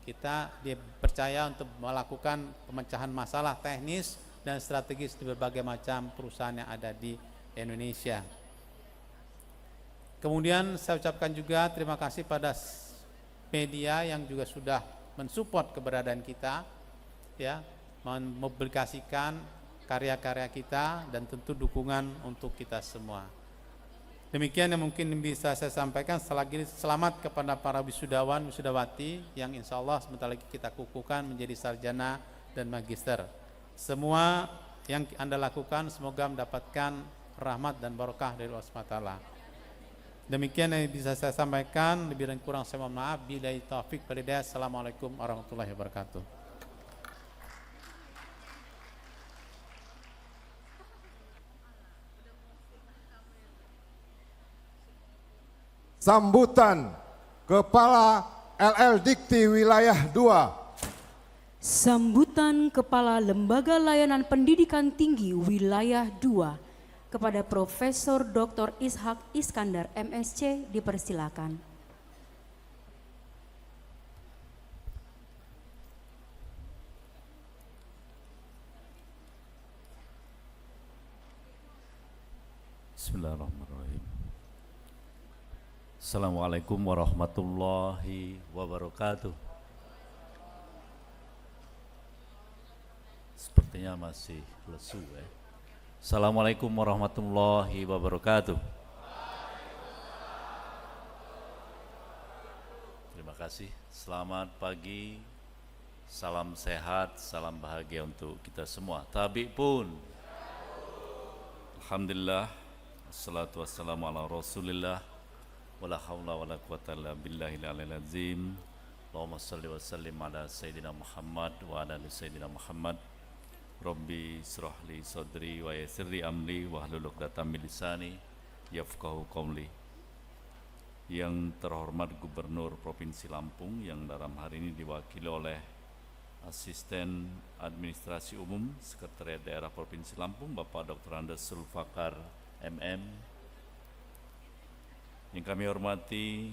Kita dipercaya untuk melakukan pemecahan masalah teknis dan strategis di berbagai macam perusahaan yang ada di Indonesia. Kemudian saya ucapkan juga terima kasih pada media yang juga sudah mensupport keberadaan kita, ya, mempublikasikan karya-karya kita dan tentu dukungan untuk kita semua. Demikian yang mungkin bisa saya sampaikan. Selagi selamat kepada para wisudawan, wisudawati yang insya Allah sebentar lagi kita kukuhkan menjadi sarjana dan magister. Semua yang Anda lakukan semoga mendapatkan rahmat dan barokah dari Allah SWT. Demikian yang bisa saya sampaikan, lebih dan kurang saya mohon maaf. Billahi taufik wal hidayah. Assalamualaikum warahmatullahi wabarakatuh. Sambutan Kepala LL Dikti Wilayah 2. Sambutan Kepala Lembaga Layanan Pendidikan Tinggi Wilayah 2 kepada Profesor Dr. Ishak Iskandar MSc dipersilakan. Bismillahirrahmanirrahim. Assalamualaikum warahmatullahi wabarakatuh. Sepertinya masih lesu, ya. Assalamualaikum warahmatullahi wabarakatuh. Terima kasih. Selamat pagi. Salam sehat, salam bahagia untuk kita semua. Tabi pun. Alhamdulillah. Assalatu wassalamu ala Rasulillah. Wala haula wala quwata illa billahil aliyil azim. Allahumma shalli wa sallim ala sayyidina Muhammad wa ala ali sayyidina Muhammad. Rabbi syrahli sadri wa yassirli amri wahlul 'uqdatam min lisani yafqahu qawli. Yang terhormat Gubernur Provinsi Lampung yang dalam hari ini diwakili oleh Asisten Administrasi Umum Sekretariat Daerah Provinsi Lampung Bapak Dr. Andes Sulfakar MM, Yang kami hormati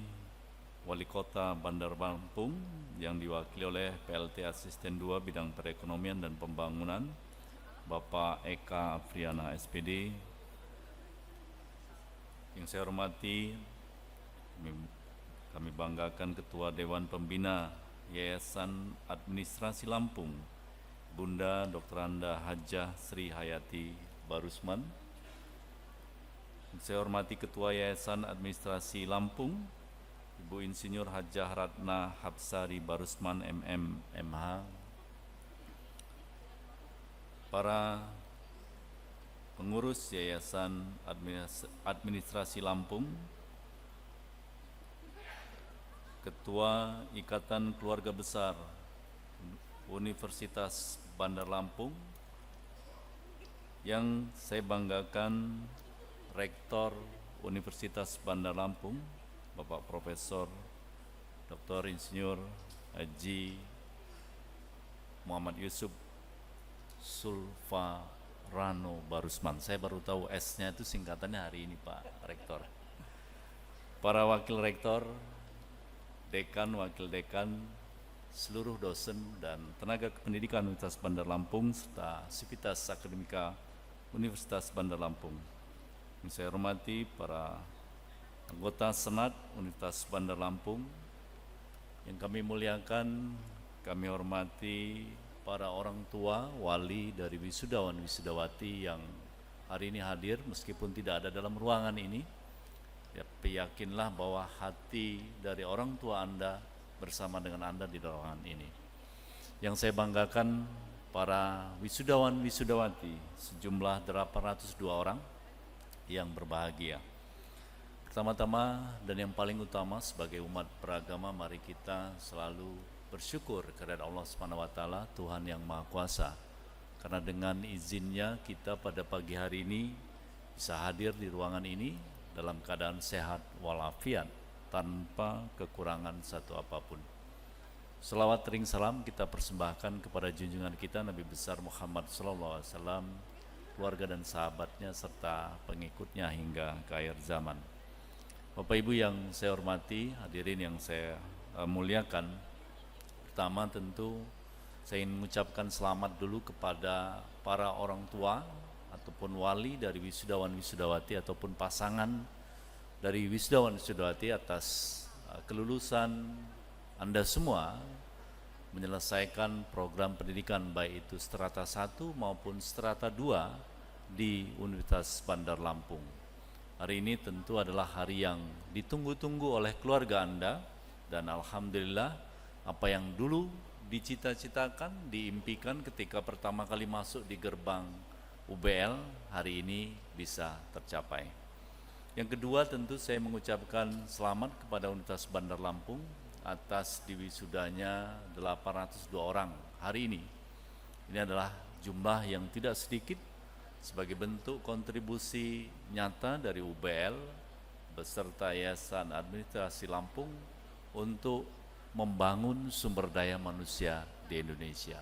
Wali Kota Bandar Lampung yang diwakili oleh PLT Asisten 2 Bidang Perekonomian dan Pembangunan, Bapak Eka Afriana SPD. Yang saya hormati, kami banggakan Ketua Dewan Pembina Yayasan Administrasi Lampung, Bunda Dr. Anda Hajah Sri Hayati Barusman. Yang saya hormati Ketua Yayasan Administrasi Lampung, Ibu Insinyur Hajah Ratna Hapsari Barusman MM MH. Para pengurus Yayasan Administrasi Lampung, Ketua Ikatan Keluarga Besar Universitas Bandar Lampung, yang saya banggakan Rektor Universitas Bandar Lampung, Bapak Profesor Dr. Insinyur Haji Muhammad Yusuf Sulfarano Barusman. Saya baru tahu S-nya itu singkatannya hari ini, Pak Rektor. Para wakil rektor, dekan, wakil dekan, seluruh dosen dan tenaga kependidikan Universitas Bandar Lampung serta Sivitas Akademika Universitas Bandar Lampung. Yang saya hormati para anggota Senat Universitas Bandar Lampung, yang kami muliakan, kami hormati para orang tua, wali dari wisudawan wisudawati yang hari ini hadir meskipun tidak ada dalam ruangan ini. Ya, yakinlah bahwa hati dari orang tua Anda bersama dengan Anda di ruangan ini. Yang saya banggakan para wisudawan wisudawati, sejumlah 802 orang yang berbahagia. Pertama-tama dan yang paling utama sebagai umat beragama, mari kita selalu bersyukur kepada Allah SWT, Tuhan yang Maha Kuasa. Karena dengan izinnya kita pada pagi hari ini bisa hadir di ruangan ini dalam keadaan sehat walafiat, tanpa kekurangan satu apapun. Selawat ring salam kita persembahkan kepada junjungan kita Nabi besar Muhammad SAW, keluarga dan sahabatnya serta pengikutnya hingga ke akhir zaman. Bapak Ibu yang saya hormati, hadirin yang saya muliakan, pertama tentu saya ingin mengucapkan selamat dulu kepada para orang tua ataupun wali dari wisudawan wisudawati ataupun pasangan dari wisudawan wisudawati atas kelulusan Anda semua menyelesaikan program pendidikan baik itu strata 1 maupun strata 2 di Universitas Bandar Lampung. Hari ini tentu adalah hari yang ditunggu-tunggu oleh keluarga Anda, dan alhamdulillah apa yang dulu dicita-citakan, diimpikan ketika pertama kali masuk di gerbang UBL, hari ini bisa tercapai. Yang kedua tentu saya mengucapkan selamat kepada Universitas Bandar Lampung atas diwisudanya 802 orang hari ini. Ini adalah jumlah yang tidak sedikit sebagai bentuk kontribusi nyata dari UBL beserta Yayasan Administrasi Lampung untuk membangun sumber daya manusia di Indonesia.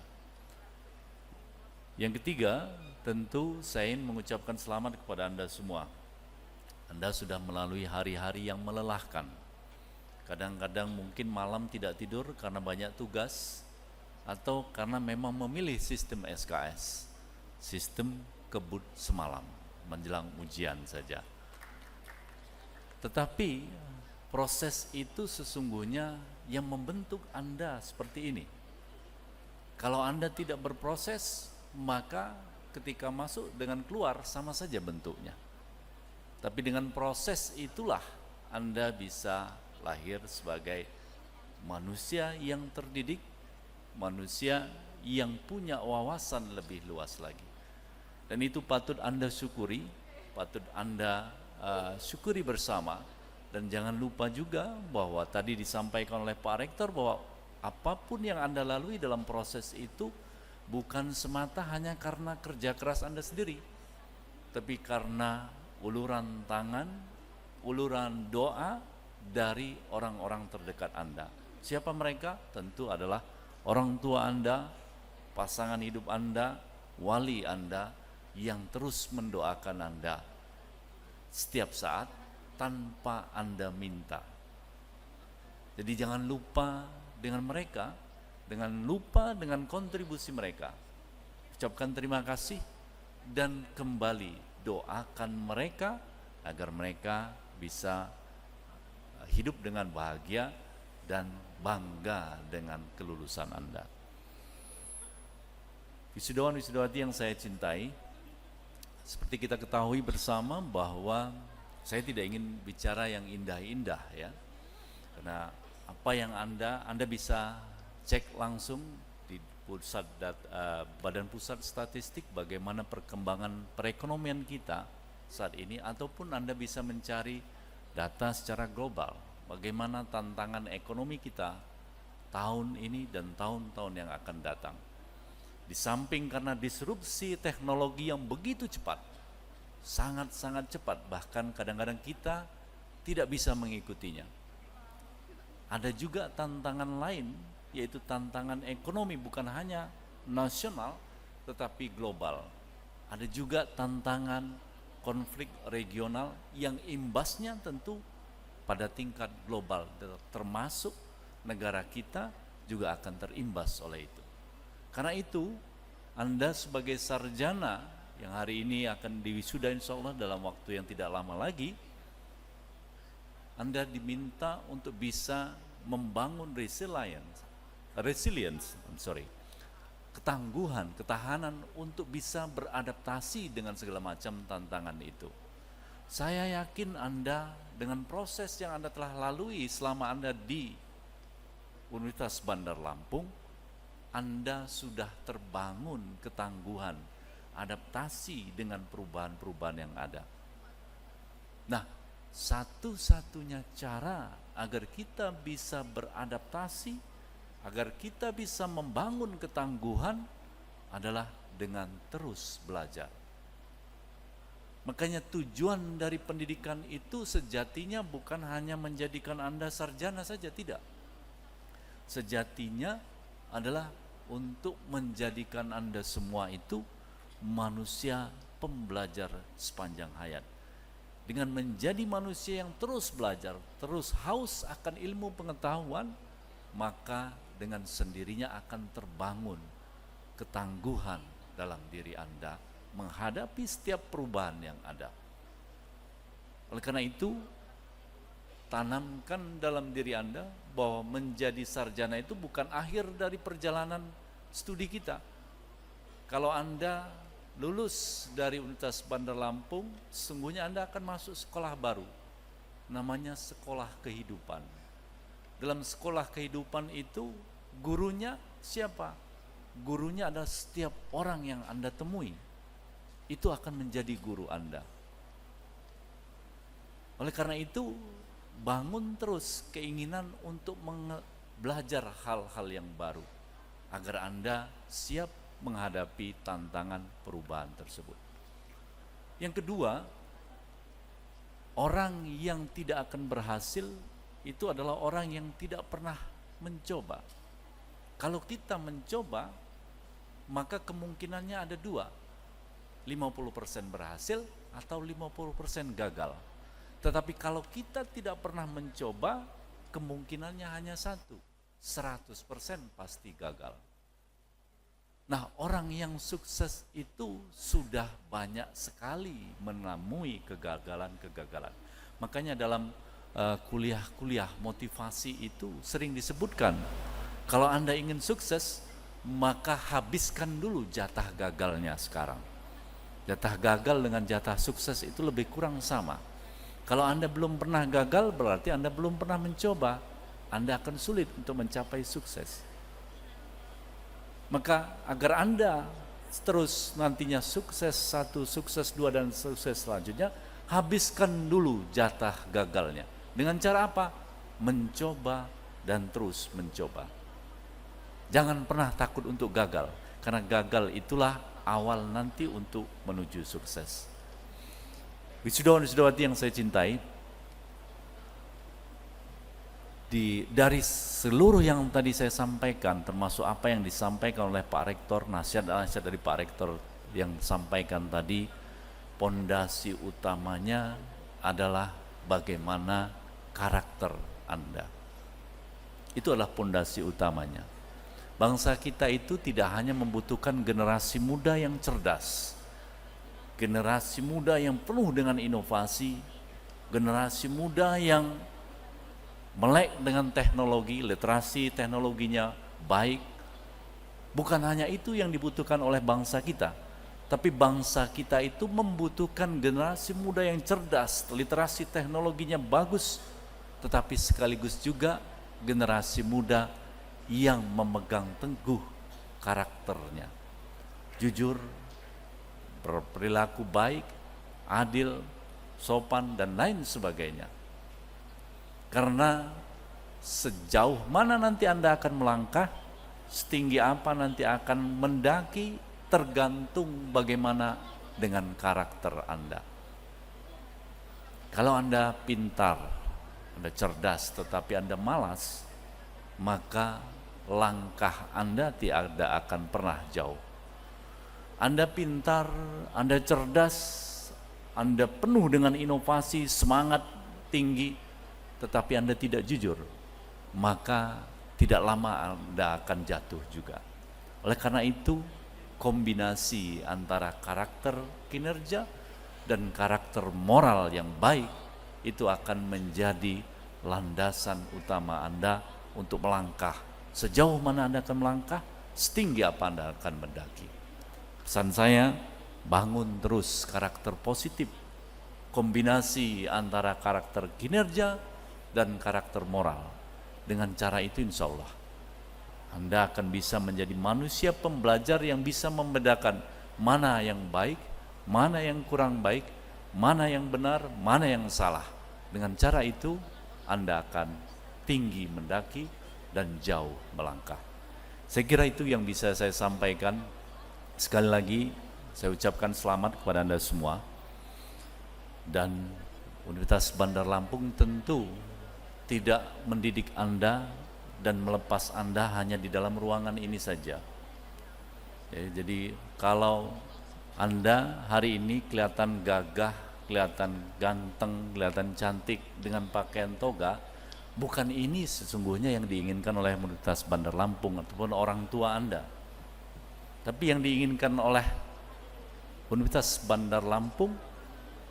Yang ketiga, tentu saya ingin mengucapkan selamat kepada Anda semua. Anda sudah melalui hari-hari yang melelahkan. Kadang-kadang mungkin malam tidak tidur karena banyak tugas atau karena memang memilih sistem SKS, sistem kebut semalam menjelang ujian saja. Tetapi proses itu sesungguhnya yang membentuk Anda seperti ini. Kalau Anda tidak berproses, maka ketika masuk dengan keluar sama saja bentuknya. Tapi dengan proses itulah Anda bisa lahir sebagai manusia yang terdidik, manusia yang punya wawasan lebih luas lagi. Dan itu patut Anda syukuri, patut Anda syukuri bersama. Dan jangan lupa juga bahwa tadi disampaikan oleh Pak Rektor bahwa apapun yang Anda lalui dalam proses itu bukan semata hanya karena kerja keras Anda sendiri, tapi karena uluran tangan, uluran doa dari orang-orang terdekat Anda. Siapa mereka? Tentu adalah orang tua Anda, pasangan hidup Anda, wali Anda yang terus mendoakan Anda setiap saat tanpa Anda minta. Jadi jangan lupa dengan mereka, dengan kontribusi mereka. Ucapkan terima kasih dan kembali doakan mereka agar mereka bisa hidup dengan bahagia dan bangga dengan kelulusan Anda. Wisudawan-wisudawati yang saya cintai, seperti kita ketahui bersama bahwa saya tidak ingin bicara yang indah-indah ya. Karena apa yang Anda bisa cek langsung di Badan Pusat Statistik bagaimana perkembangan perekonomian kita saat ini, ataupun Anda bisa mencari data secara global bagaimana tantangan ekonomi kita tahun ini dan tahun-tahun yang akan datang. Di samping karena disrupsi teknologi yang begitu cepat, sangat-sangat cepat, bahkan kadang-kadang kita tidak bisa mengikutinya. Ada juga tantangan lain, yaitu tantangan ekonomi bukan hanya nasional tetapi global. Ada juga tantangan konflik regional yang imbasnya tentu pada tingkat global, termasuk negara kita juga akan terimbas oleh itu. Karena itu, Anda sebagai sarjana yang hari ini akan diwisuda insya Allah dalam waktu yang tidak lama lagi, Anda diminta untuk bisa membangun ketangguhan, ketahanan untuk bisa beradaptasi dengan segala macam tantangan itu. Saya yakin Anda dengan proses yang Anda telah lalui selama Anda di Universitas Bandar Lampung, Anda sudah terbangun ketangguhan, adaptasi dengan perubahan-perubahan yang ada. Nah, satu-satunya cara agar kita bisa beradaptasi, agar kita bisa membangun ketangguhan adalah dengan terus belajar. Makanya tujuan dari pendidikan itu sejatinya bukan hanya menjadikan Anda sarjana saja, tidak. Sejatinya adalah untuk menjadikan Anda semua itu manusia pembelajar sepanjang hayat. Dengan menjadi manusia yang terus belajar, terus haus akan ilmu pengetahuan, maka dengan sendirinya akan terbangun ketangguhan dalam diri Anda menghadapi setiap perubahan yang ada. Oleh karena itu, tanamkan dalam diri Anda bahwa menjadi sarjana itu bukan akhir dari perjalanan studi kita. Kalau Anda lulus dari Universitas Bandar Lampung, sesungguhnya Anda akan masuk sekolah baru, namanya sekolah kehidupan. Dalam sekolah kehidupan itu, gurunya siapa? Gurunya adalah setiap orang yang Anda temui. Itu akan menjadi guru Anda. Oleh karena itu, bangun terus keinginan untuk belajar hal-hal yang baru, agar Anda siap menghadapi tantangan perubahan tersebut. Yang kedua, orang yang tidak akan berhasil itu adalah orang yang tidak pernah mencoba. Kalau kita mencoba, maka kemungkinannya ada dua, 50% berhasil atau 50% gagal. Tetapi kalau kita tidak pernah mencoba, kemungkinannya hanya satu, 100% pasti gagal. Nah, orang yang sukses itu sudah banyak sekali menemui kegagalan-kegagalan. Makanya dalam kuliah-kuliah motivasi itu sering disebutkan, kalau Anda ingin sukses, maka habiskan dulu jatah gagalnya sekarang. Jatah gagal dengan jatah sukses itu lebih kurang sama. Kalau Anda belum pernah gagal, berarti Anda belum pernah mencoba. Anda akan sulit untuk mencapai sukses. Maka agar Anda terus nantinya sukses 1, sukses 2, dan sukses selanjutnya, habiskan dulu jatah gagalnya. Dengan cara apa? Mencoba dan terus mencoba. Jangan pernah takut untuk gagal, karena gagal itulah awal nanti untuk menuju sukses. Wisudawan-wisudawati yang saya cintai, dari seluruh yang tadi saya sampaikan, termasuk apa yang disampaikan oleh Pak Rektor, nasihat-nasihat dari Pak Rektor yang sampaikan tadi, pondasi utamanya adalah bagaimana karakter Anda. Itu adalah pondasi utamanya. Bangsa kita itu tidak hanya membutuhkan generasi muda yang cerdas, generasi muda yang penuh dengan inovasi, generasi muda yang melek dengan teknologi, literasi teknologinya baik. Bukan hanya itu yang dibutuhkan oleh bangsa kita, tapi bangsa kita itu membutuhkan generasi muda yang cerdas, literasi teknologinya bagus, tetapi sekaligus juga generasi muda yang memegang teguh karakternya, jujur, berperilaku baik, adil, sopan, dan lain sebagainya. Karena sejauh mana nanti Anda akan melangkah, setinggi apa nanti akan mendaki, tergantung bagaimana dengan karakter Anda. Kalau Anda pintar, Anda cerdas, tetapi Anda malas, maka langkah Anda tidak akan pernah jauh. Anda pintar, Anda cerdas, Anda penuh dengan inovasi, semangat tinggi, tetapi Anda tidak jujur, maka tidak lama Anda akan jatuh juga. Oleh karena itu, kombinasi antara karakter kinerja dan karakter moral yang baik itu akan menjadi landasan utama Anda untuk melangkah. Sejauh mana Anda akan melangkah, setinggi apa Anda akan mendaki. Pesan saya, bangun terus karakter positif, kombinasi antara karakter kinerja dan karakter moral. Dengan cara itu insya Allah Anda akan bisa menjadi manusia pembelajar yang bisa membedakan mana yang baik, mana yang kurang baik, mana yang benar, mana yang salah. Dengan cara itu Anda akan tinggi mendaki dan jauh melangkah. Saya kira itu yang bisa saya sampaikan. Sekali lagi saya ucapkan selamat kepada Anda semua. Dan Universitas Bandar Lampung tentu tidak mendidik Anda dan melepas Anda hanya di dalam ruangan ini saja. Jadi kalau Anda hari ini kelihatan gagah, kelihatan ganteng, kelihatan cantik dengan pakaian toga, bukan ini sesungguhnya yang diinginkan oleh Universitas Bandar Lampung ataupun orang tua Anda. Tapi yang diinginkan oleh Universitas Bandar Lampung,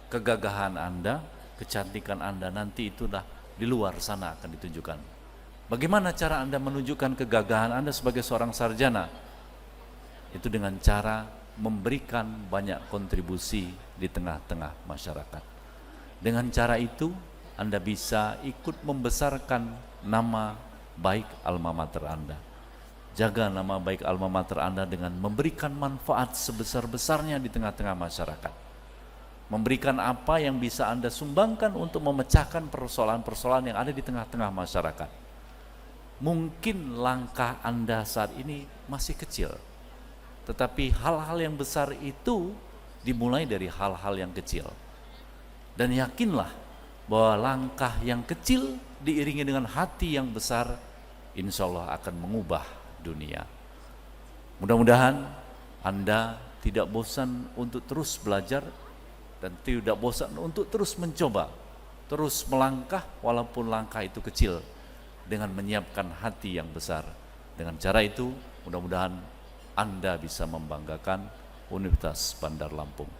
kegagahan Anda, kecantikan Anda nanti itulah di luar sana akan ditunjukkan. Bagaimana cara Anda menunjukkan kegagahan Anda sebagai seorang sarjana? Itu dengan cara memberikan banyak kontribusi di tengah-tengah masyarakat. Dengan cara itu Anda bisa ikut membesarkan nama baik alma mater Anda. Jaga nama baik alma mater Anda dengan memberikan manfaat sebesar-besarnya di tengah-tengah masyarakat. Memberikan apa yang bisa Anda sumbangkan untuk memecahkan persoalan-persoalan yang ada di tengah-tengah masyarakat. Mungkin langkah Anda saat ini masih kecil, tetapi hal-hal yang besar itu dimulai dari hal-hal yang kecil. Dan yakinlah bahwa langkah yang kecil diiringi dengan hati yang besar, insya Allah akan mengubah dunia. Mudah-mudahan Anda tidak bosan untuk terus belajar dan tidak bosan untuk terus mencoba, terus melangkah walaupun langkah itu kecil, dengan menyiapkan hati yang besar. Dengan cara itu mudah-mudahan Anda bisa membanggakan Universitas Bandar Lampung.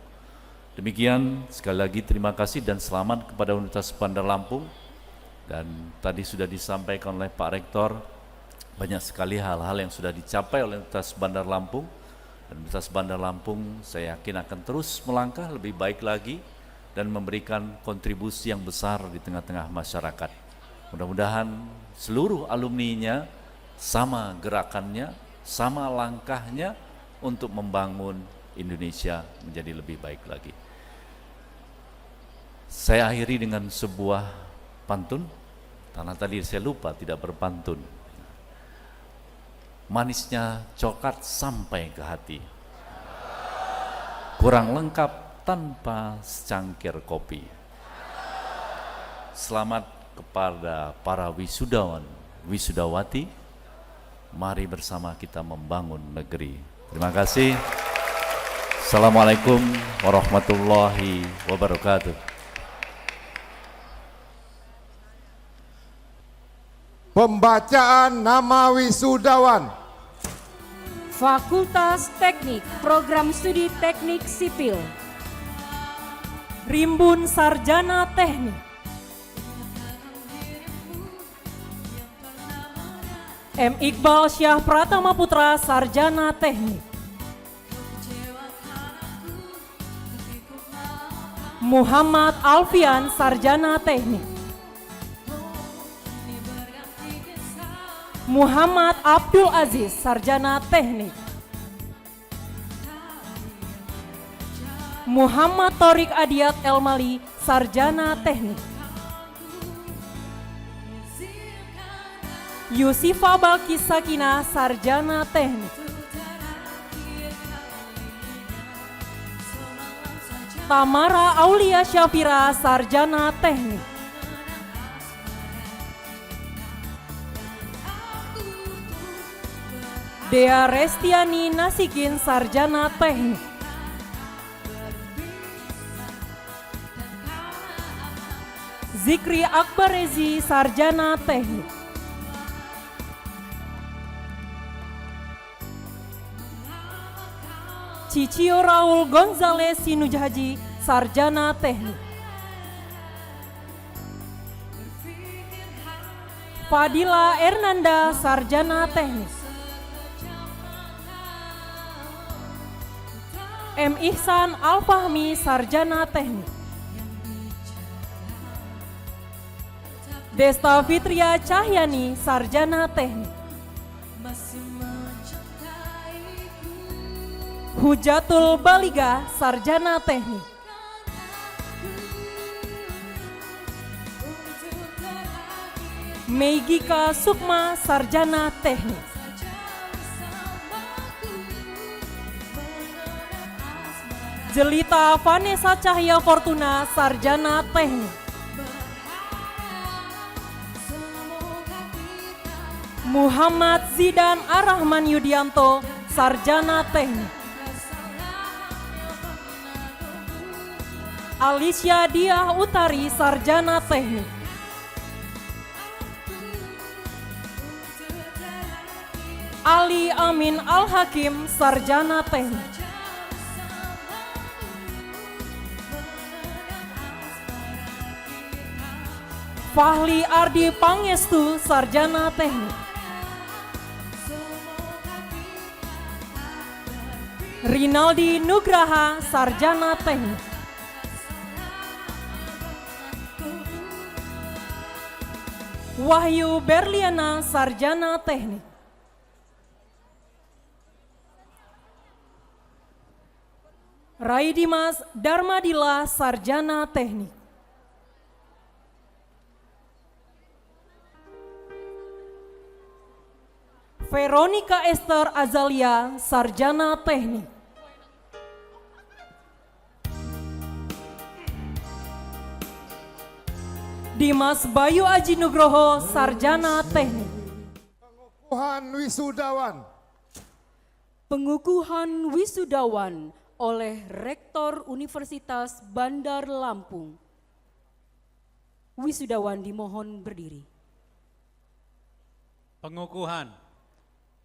Demikian, sekali lagi terima kasih dan selamat kepada Universitas Bandar Lampung. Dan tadi sudah disampaikan oleh Pak Rektor, banyak sekali hal-hal yang sudah dicapai oleh Universitas Bandar Lampung. Dan Universitas Bandar Lampung saya yakin akan terus melangkah lebih baik lagi dan memberikan kontribusi yang besar di tengah-tengah masyarakat. Mudah-mudahan seluruh alumninya sama gerakannya, sama langkahnya untuk membangun Indonesia menjadi lebih baik lagi. Saya akhiri dengan sebuah pantun, karena tadi saya lupa tidak berpantun. Manisnya coklat sampai ke hati, kurang lengkap tanpa secangkir kopi. Selamat kepada para wisudawan, wisudawati. Mari bersama kita membangun negeri. Terima kasih. Assalamualaikum warahmatullahi wabarakatuh. Pembacaan nama wisudawan. Fakultas Teknik, Program Studi Teknik Sipil. Rimbun Sarjana Teknik. M. Iqbal Syah Pratama Putra, Sarjana Teknik. Muhammad Alfian, Sarjana Teknik. Muhammad Abdul Aziz, Sarjana Teknik. Muhammad Torik Adiat Elmali, Sarjana Teknik. Yusifa Balkis Sakinah, Sarjana Teknik. Tamara Aulia Syafira, Sarjana Teknik. Dea Restiani Nasikin, Sarjana Teknik. Zikri Akbarezi, Sarjana Teknik. Cicio Raul Gonzales Sinujaji, Sarjana Teknik. Fadila Ernanda, Sarjana Teknik. M. Ihsan Al-Fahmi, Sarjana Teknik. Desta Fitria Cahyani, Sarjana Teknik. Hujatul Baliga, Sarjana Teknik. Meigika Sukma, Sarjana Teknik. Jelita Vanessa Cahya Fortuna, Sarjana Teknik. Muhammad Zidan Arrahman Yudianto, Sarjana Teknik. Alicia Diah Utari, Sarjana Teknik. Ali Amin Al-Hakim, Sarjana Teknik. Fahli Ardi Pangestu, Sarjana Teknik. Rinaldi Nugraha, Sarjana Teknik. Wahyu Berliana, Sarjana Teknik. Raidimas Darmadila, Sarjana Teknik. Veronica Esther Azalia, Sarjana Teknik. Dimas Bayu Aji Nugroho, Sarjana Teknik. Pengukuhan wisudawan. Pengukuhan wisudawan oleh Rektor Universitas Bandar Lampung. Wisudawan dimohon berdiri. Pengukuhan.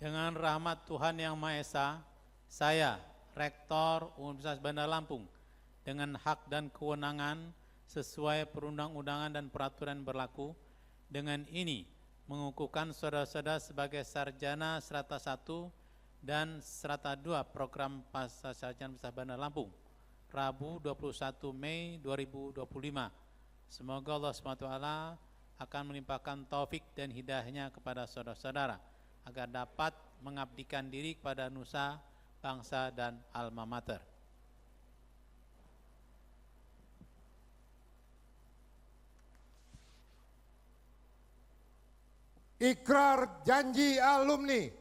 Dengan rahmat Tuhan Yang Maha Esa, saya, Rektor Universitas Bandar Lampung, dengan hak dan kewenangan sesuai perundang-undangan dan peraturan berlaku, dengan ini mengukuhkan saudara-saudara sebagai sarjana strata 1 dan strata 2 program Pasca Sarjana Universitas Bandar Lampung, Rabu 21 Mei 2025. Semoga Allah SWT akan melimpahkan taufik dan hidayahnya kepada saudara-saudara, agar dapat mengabdikan diri kepada nusa, bangsa, dan alma mater. Ikrar janji alumni.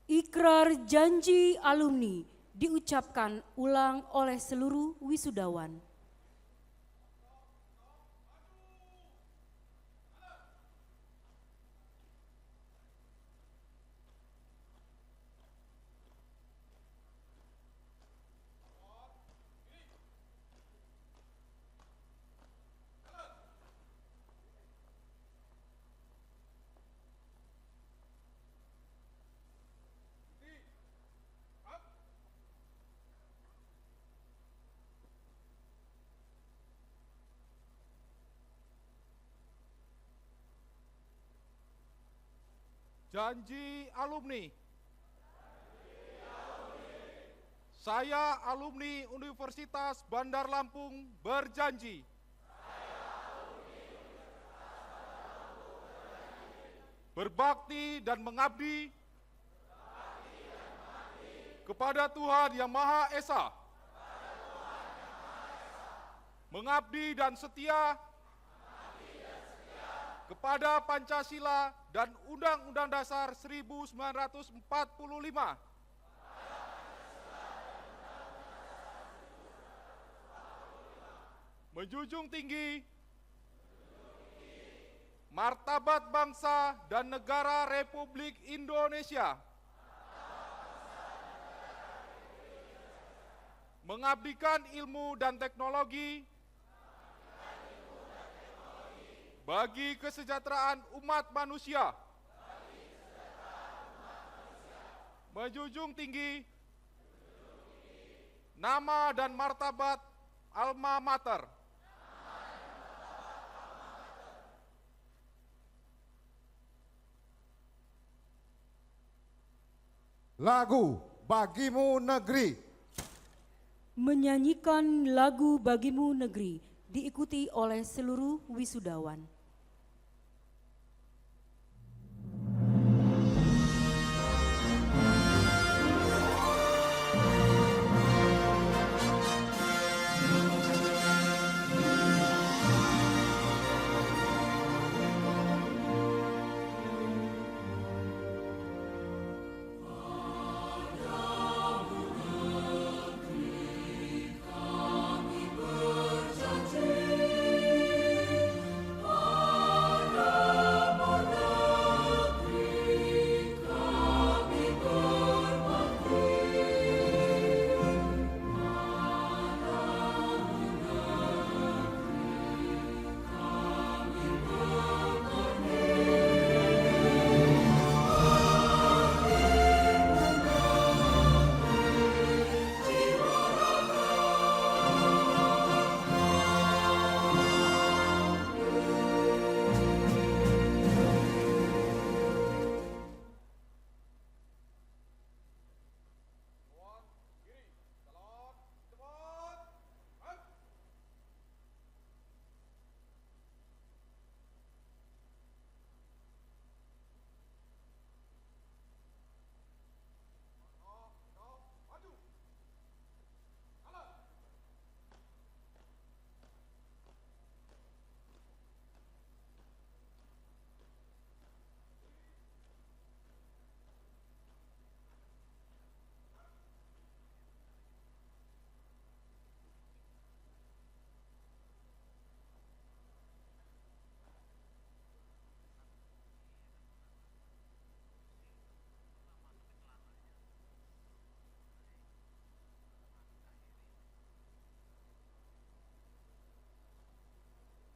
Ikrar janji alumni diucapkan ulang oleh seluruh wisudawan. Janji alumni. Saya alumni Universitas Bandar Lampung berjanji. Berbakti dan mengabdi kepada Tuhan Yang Maha Esa. Mengabdi dan setia kepada Pancasila dan Undang-Undang Dasar 1945. Menjunjung tinggi martabat bangsa dan negara Republik Indonesia. Mengabdikan ilmu dan teknologi bagi kesejahteraan umat manusia. Menjunjung tinggi nama dan martabat alma mater. Lagu Bagimu Negeri. Menyanyikan lagu Bagimu Negeri diikuti oleh seluruh wisudawan.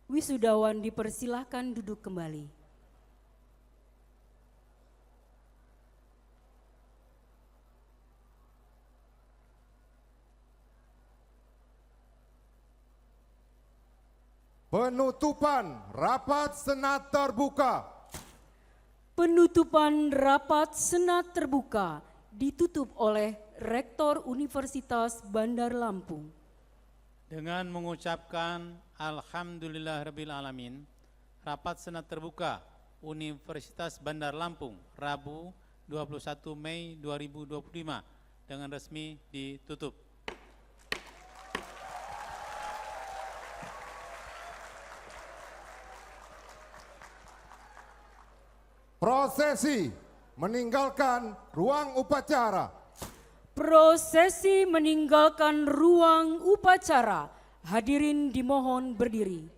Wisudawan dipersilahkan duduk kembali. Penutupan rapat senat terbuka. Penutupan rapat senat terbuka ditutup oleh Rektor Universitas Bandar Lampung. Dengan mengucapkan Alhamdulillahirabbil alamin, rapat senat terbuka Universitas Bandar Lampung Rabu 21 Mei 2025 dengan resmi ditutup. Prosesi meninggalkan ruang upacara. Prosesi meninggalkan ruang upacara. Hadirin dimohon berdiri.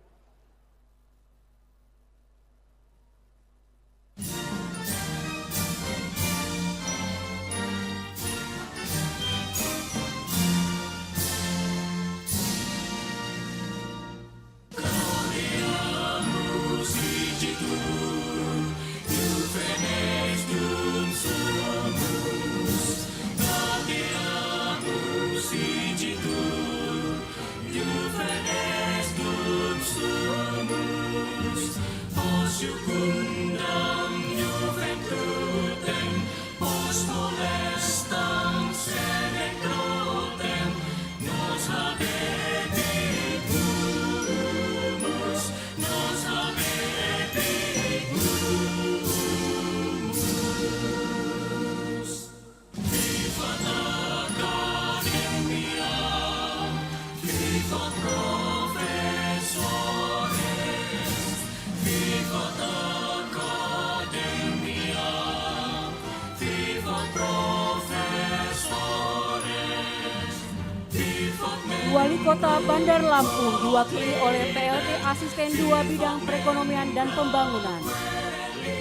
Wali Kota Bandar Lampung diwakili oleh PLT Asisten 2 Bidang Perekonomian dan Pembangunan,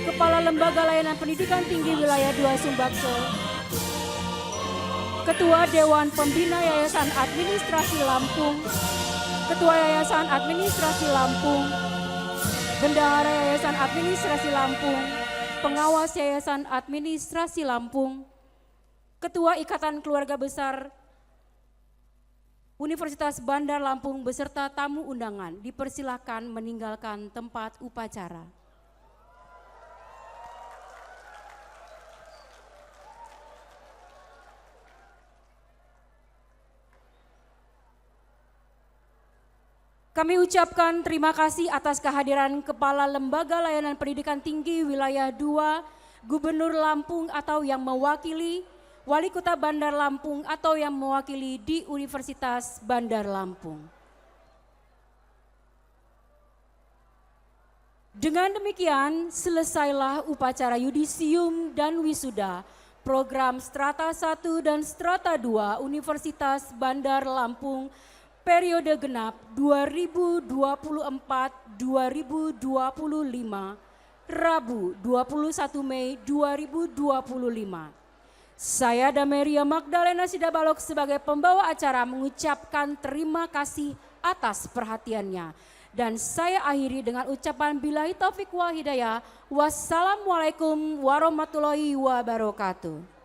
Kepala Lembaga Layanan Pendidikan Tinggi Wilayah 2 Sumbakso, Ketua Dewan Pembina Yayasan Administrasi Lampung, Ketua Yayasan Administrasi Lampung, Bendahara Yayasan Administrasi Lampung, Pengawas Yayasan Administrasi Lampung, Ketua Ikatan Keluarga Besar Universitas Bandar Lampung beserta tamu undangan dipersilakan meninggalkan tempat upacara. Kami ucapkan terima kasih atas kehadiran Kepala Lembaga Layanan Pendidikan Tinggi Wilayah 2, Gubernur Lampung atau yang mewakili, Wali Kota Bandar Lampung atau yang mewakili di Universitas Bandar Lampung. Dengan demikian, selesailah upacara yudisium dan wisuda program Strata 1 dan Strata 2 Universitas Bandar Lampung periode genap 2024-2025, Rabu 21 Mei 2025. Saya Dameria Magdalena Sidabalok sebagai pembawa acara mengucapkan terima kasih atas perhatiannya. Dan saya akhiri dengan ucapan billahi taufiq wal hidayah. Wassalamualaikum warahmatullahi wabarakatuh.